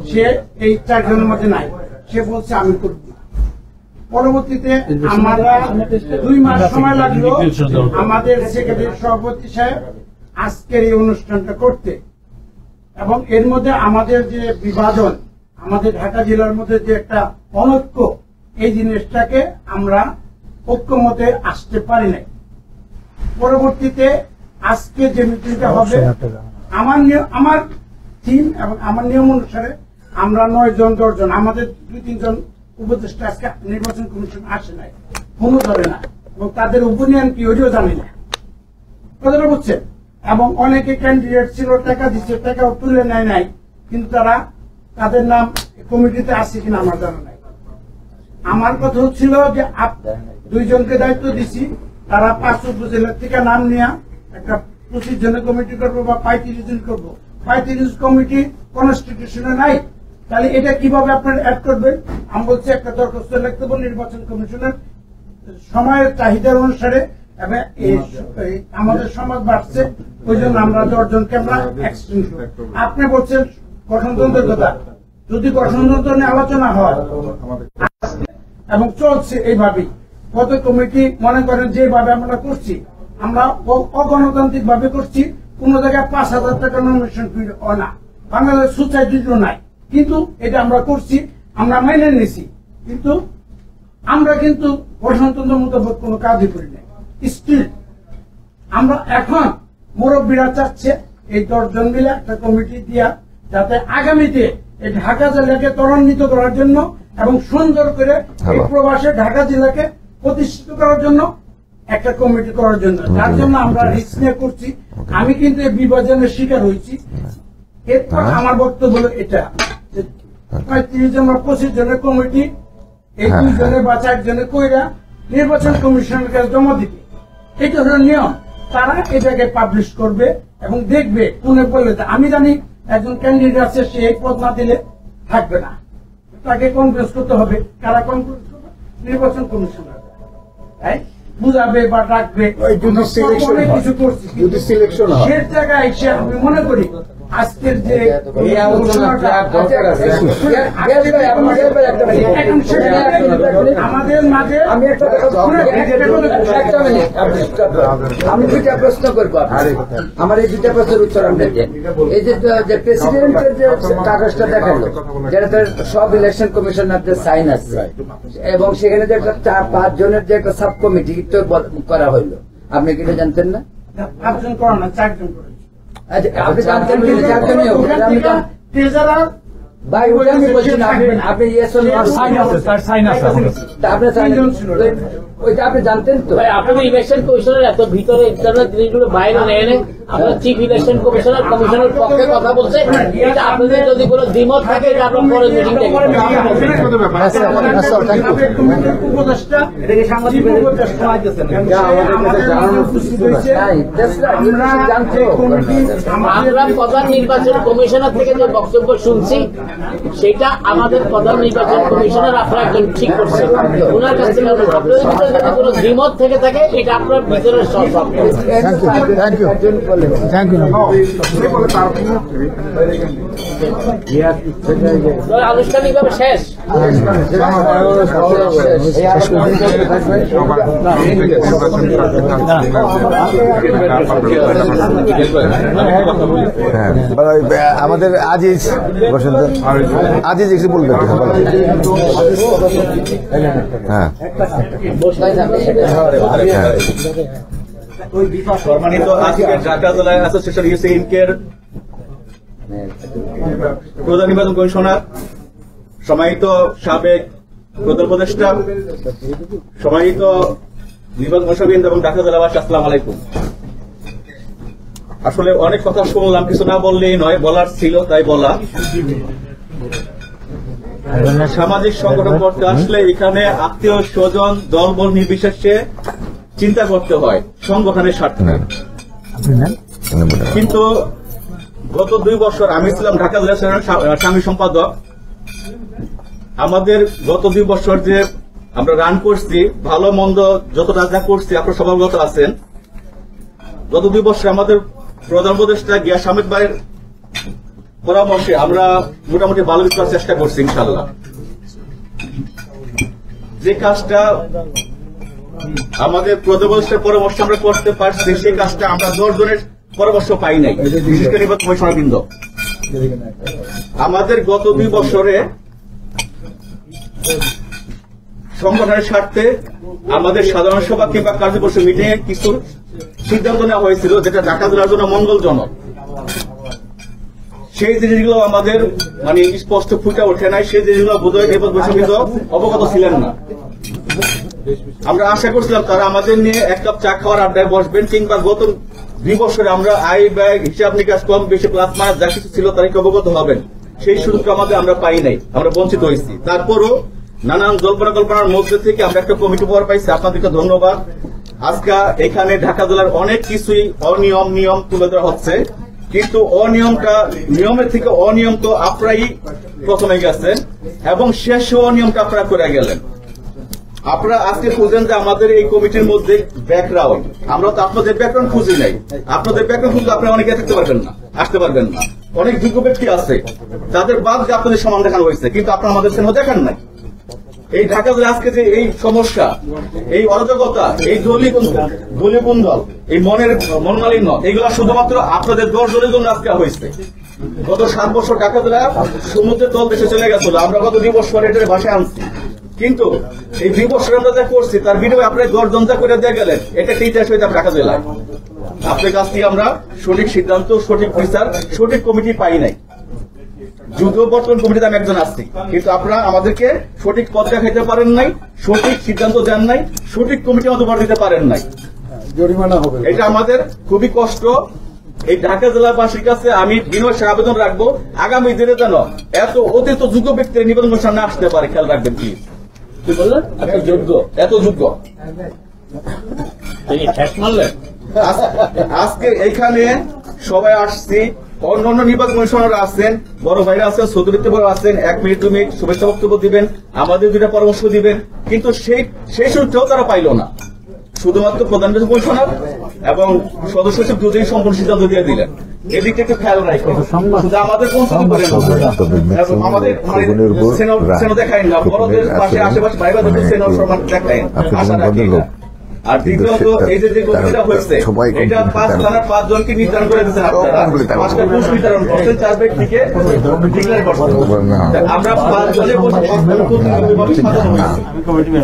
সে এই 4 জনের মধ্যে নাই, সে বলছে আমি করব। পরবর্তীতে আমরা 2 মাস সময় লাগলো আমাদের সেক্রেটারি সভাপতি সাহেব আজকের এই অনুষ্ঠানটা করতে, এবং এর মধ্যে আমাদের যে বিভাজন, আমাদের ঢাকা জেলার মধ্যে যে একটা অনৈক্য, এই জিনিসটাকে আমরা ঐক্যমতে আসতে পারি নাই। পরবর্তীতে আজকে যে মিটিংটা হবে, আমার টিম এবং আমার নিয়ম অনুসারে আমরা 9 জন 10 জন, আমাদের 2-3 জন উপদেষ্টা আজকে নির্বাচন কমিশন আসে নাই, ফোনও ধরে না, এবং তাদের ওপিনিয়ন কি ওইটাও জানি না, কথাটা বুঝছেন। এবং অনেকে ক্যান্ডিডেট ছিল, টাকা দিচ্ছে, টাকা তুলে নেয় নাই, কিন্তু তারা তাদের নাম কমিটিতে আসছে কিনা আমার জানা নাই। আমার কথা হচ্ছিল যে 2 জনকে দায়িত্ব দিছি, তারা 5 উপজেলার থেকে নাম নিয়ে একটা 25 জনের কমিটি করবো বা 35 জন করবো। 35 কমিটি কনস্টিটিউশনে নাই, তাহলে এটা কিভাবে আপনারা অ্যাড করবেন? আমি বলছি একটা দরখাস্ত লিখতে বলি নির্বাচন কমিশনের সময়ের চাহিদার অনুসারে, এবং আমাদের সমাজ বাড়ছে, ওই জন্য আমরা 10 জনকে আমরা এক্সটেন্ড করি। আপনি বলছেন গঠনতন্ত্রের কথা, যদি গঠনতন্ত্র নিয়ে আলোচনা হয় এবং চলছে এইভাবেই, কত কমিটি মনে করেন যেভাবে আমরা করছি, আমরা অগণতান্ত্রিক ভাবে করছি, কোন জায়গায় 5,000 টাকা নমিনেশন ফি হয় না, বাংলাদেশ সোসাইটিরও নাই, কিন্তু এটা আমরা করছি, আমরা মেনে নিছি, কিন্তু আমরা কিন্তু গঠনতন্ত্র মোতাবেক কোনো কাজই করি নাই। স্টিল আমরা এখন মুরব্বীরা চাচ্ছে এই 10 জন মিলে একটা কমিটি দিয়া, যাতে আগামীতে এই ঢাকা জেলাকে ত্বরান্বিত করার জন্য এবং সুন্দর করে এই প্রবাসে ঢাকা জেলাকে প্রতিষ্ঠিত করার জন্য একটা কমিটি করার জন্য, যার জন্য আমরা রিস্ক নিয়ে করছি। আমি কিন্তু এই বিভাজনের শিকার হয়েছি। এরপর আমার বক্তব্য হলো এটা, 35 জন বা 25 জনের কমিটি, এই 2 জনে বা 4 জনে কইরা নির্বাচন কমিশনের কাছে জমা দিবে, এটা হলো নিয়ম। তারা এটাকে পাবলিশ করবে এবং দেখবে কোনে বললে। আমি জানি একজন ক্যান্ডিডেট আছে, সে এই পদ না দিলে থাকবে না, তাকে কনভিন্স করতে হবে। কারা কনভিন্স করবে? নির্বাচন কমিশনার, তাই বুঝাবে বা ডাকবে, অনেক কিছু করছি। সে জায়গায় এসে আমি মনে করি আজকের যে আমাদের মাঝে আমি একটা আমি 2টা প্রশ্ন করবো, আমার এই 2টা প্রশ্নের উত্তর আপনি দেন। এই যে প্রেসিডেন্টের যে কাগজটা দেখালো, যেটাতে সব ইলেকশন কমিশনারদের সাইন আছে, এবং সেখানে যে একটা 4-5 জনের যে একটা সাব কমিটি করা হইলো, আপনি কি এটা জানতেন না? 5 জন করা না, 4 জন করে। আপনি জানতেন কি? 4 জনই হোক, ভাই ওটা আমি বলছি না, আপনি ইয়েস অর নট সাইন আছে, স্যার সাইন আছে, আপনি সাইন ওইটা আপনি জানতেন তো? ভাই আপনি ইলেকশন কমিশনার এত ভিতরে ইন্টারনাল জিনিসগুলো বাইরে নেন, আপনার চিফ ইলেকশন কমিশনার কমিশনের পক্ষে কথা বলছে, এটা আপনাদের যদি কোনো দ্বিমত থাকে এটা আপনার পরে মিটিং দেখবেন। উপদেষ্টা এটাকে সাংবাদিক আমরা প্রধান নির্বাচন কমিশনার থেকে যে বক্তব্য শুনছি, সেটা আমাদের প্রধান নির্বাচন কমিশনার আপনারা একজন ঠিক করছেন, ওনার কাছ থেকে আপনাদের ভিতরে যদি কোনো দ্বিমত থেকে থাকে এটা আপনার ভিতরের সব। আনুষ্ঠানিকভাবে শেষ। আমাদের আজিজ বসন্ত, আজিজ একটু বলবেন? হ্যাঁ, সম্মানিত আজকের ঢাকা জেলা অ্যাসোসিয়েশন ইউসিএনকের প্রধান নির্বাচন কমিশনার, সম্মানিত সাবেক প্রধান উপদেষ্টা, সম্মানিত নির্বাচন কমিশন এবং ঢাকা জেলাবাসী, আসসালামু আলাইকুম। আসলে অনেক কথা শুনলাম, কিছু না বললেই নয়, বলার ছিল তাই বলা। সামাজিক সংগঠন করতে আসলে এখানে আত্মীয় স্বজন দলবল নির্বিশেষে চিন্তা করতে হয় সংগঠনের স্বার্থে। কিন্তু গত 2 বছর আমি ছিলাম ঢাকা জেলা সাংগঠনিক সম্পাদক। আমাদের গত 2 বছর যে আমরা রান করছি, ভালো মন্দ যতটা যা করছি আপনারা সবাই অবগত আছেন। গত 2 বছর আমাদের প্রধান উপদেষ্টা গিয়াস আহমেদ ভাইয়ের পরামর্শে আমরা মোটামুটি ভালো কিছু করার চেষ্টা করছি ইনশাআল্লাহ। যে কাজটা আমাদের প্রধান উপদেষ্টার পরামর্শ আমরা করতে পারছি, সেই কাজটা আমরা 10 জনের পরামর্শ পাই নাই, বিশেষ করে নির্বাচন কমিশনারবৃন্দ। আমাদের গত 2 বছরে সংগঠনের স্বার্থে আমাদের সাধারণ সভা কিংবা কার্যকরী মিটিং এ কিছু সিদ্ধান্ত নেওয়া হয়েছিল যেটা ঢাকা জেলার জন্য মঙ্গলজনক। সেই জিনিসগুলো আমাদের মানে স্পষ্ট ফুটে ওঠে নাই, সেই জিনিসগুলো বোধহয় অবগত ছিলেন না। আমরা আশা করছিলাম তারা আমাদের নিয়ে 1 কাপ চা খাওয়ার আড্ডায় বসবেন, কিংবা গত 2 বছরে আমরা আয় ব্যয় হিসাব নিকাশ কম বেশি প্লাস মাইনাস যা কিছু ছিল তারা অবগত হবেন, সেই সুযোগটা আমাদের আমরা পাই নাই, আমরা বঞ্চিত হয়েছি। তারপরও নানান কল্পনার মধ্যে থেকে আমরা একটা কমিটি পাওয়ার পাইছি, আপনাদেরকে ধন্যবাদ। আজকে এখানে ঢাকা জেলার অনেক কিছুই নিয়ম তুলে ধরা হচ্ছে, কিন্তু নিয়মের থেকে অনিয়ম তো আপনারাই প্রথমে গেছেন এবং শেষ অনিয়মটা আপনারা করে গেলেন। আপনারা আজকে খুঁজেন যে আমাদের এই কমিটির মধ্যে ব্যাকগ্রাউন্ড, আমরা তো আপনাদের ব্যাকগ্রাউন্ড খুঁজি নাই। আপনাদের ব্যাকগ্রাউন্ড খুঁজলে আপনারা অনেকে থাকতে পারবেন না, আসতে পারবেন না। অনেক যোগ্য ব্যক্তি আছে, তাদের বাদ দিয়ে আপনাদের সমান দেখানো হয়েছে, কিন্তু আপনারা আমাদের সঙ্গে দেখান নাই। এই ঢাকা জেলা আজকে যে এই সমস্যা, এই অরাজকতা, এই দলীয়কুন্দল, এই মনমালিন্য, এইগুলা শুধুমাত্র আপনাদের 10 জনের জন্য আজকে হয়েছে। গত 7 বছর ঢাকা জেলা সমুদ্রের তল দেশে চলে গেছিল, আমরা গত 2 বছর এটার ভাষায় আনছি। কিন্তু এই 2 বছর আমরা যা করছি তার বিনিময়ে আপনার 10 জন যা করে দিয়ে গেলেন, এটা একটা ইতিহাস হয়ে যাবে ঢাকা জেলায়। আপনার কাছ থেকে আমরা সঠিক সিদ্ধান্ত, সঠিক বিচার, সঠিক কমিটি পাই নাই। যদিও বর্তমান কমিটিতে আমি একজন আসছি, কিন্তু আপনারা আমাদেরকে সঠিক পথ দেখাইতে পারেন নাই, সঠিক সিদ্ধান্ত দেন নাই, সঠিক কমিটি আমাদের ভর দিতে পারেন নাই। জরিমানা হবে, এটা আমাদের খুবই কষ্ট। এই ঢাকা জেলাবাসীর কাছে আমি বিনয়ের আবেদন রাখবো, আগামী দিনে যেন এত অতীত যোগ্য ব্যক্তির নিবেদন সামনে আসতে পারে, খেয়াল রাখবেন প্লিজ। কি বললেন? এত যোগ্য আজকে এইখানে সবাই আসছি, অন্যান্য নির্বাচন কমিশনাররা আছেন, বড় ভাইরা আছেন, চৌধুরী বড় আছেন, 1 মিনিট 2 মিনিট শুভেচ্ছা বক্তব্য দিবেন, আমাদের 2টা পরামর্শ দিবেন, কিন্তু সেই সুযোগটাও তারা পাইল না। শুধুমাত্র প্রধান নির্বাচন কমিশনার এবং সদস্য সচিব দুজনেই সম্পূর্ণ সিদ্ধান্ত দিয়ে দিলেন। এদিকটা একটু খেয়াল রাখবেন, শুধু আমাদের আমাদের দেখায় না, বড়দের পাশে আশেপাশে ভাই বোনদের সেনার সম্মান দেখায় আশা রাখি। আর দ্বিতীয়ত এই যে কমিটিটা হয়েছে, এটা 5 থানার 5 জনকে নির্ধারণ করে দিচ্ছেন আপনারা, 5টা পোস্ট নির্ধারণ করছেন, 4 ব্যক্তিকে ডিক্লেয়ার করছেন। আমরা 5 জনে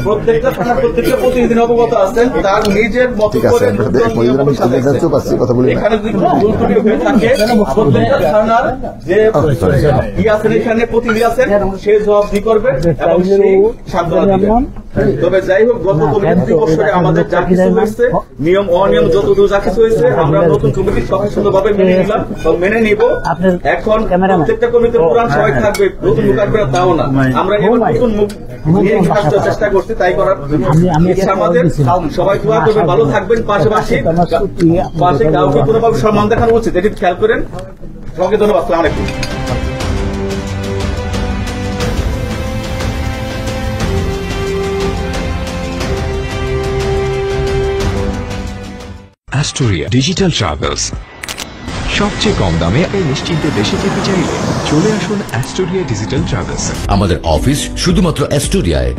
প্রত্যেকটা থানার প্রত্যেকটা প্রতিনিধি অবগত আছেন, তার নিজের মত করে এখানে যদি ভুল ত্রুটি হয়ে থাকে প্রত্যেকটা থানার যে আছেন এখানে প্রতিনিধি আছেন সে জবাবদিহি করবে এবং সেই সান্ত্বনা দিবেন। তবে যাই হোক, গত কমিটি 2 বছরে আমাদের যা কিছু হয়েছে, নিয়ম অনিয়ম যতটুকু যা কিছু হয়েছে, আমরা নতুন কমিটি সব সুন্দরভাবে মেনে নিলাম এবং মেনে নিব। এখন প্রত্যেকটা কমিটিতে পুরান সবাই থাকবে, নতুন মুখ আসবে তাও না, আমরা এবার নতুন মুখ নিয়ে আসার চেষ্টা করছি, তাই করার ইচ্ছা আমাদের। সবাই দোয়া করবেন, ভালো থাকবেন, পাশাপাশি কাউকে কোনোভাবে সম্মান দেখানো উচিত, এটি খেয়াল করেন। সবাইকে ধন্যবাদ, আসসালামু আলাইকুম। অ্যাস্টোরিয়া ডিজিটাল ট্রাভেলস, সবচেয়ে কম দামে নিশ্চিন্তে দেশে যেতে চাইলে চলে আসুন অ্যাস্টোরিয়া ডিজিটাল ট্রাভেলস। আমাদের অফিস শুধুমাত্র অ্যাস্টোরিয়ায়।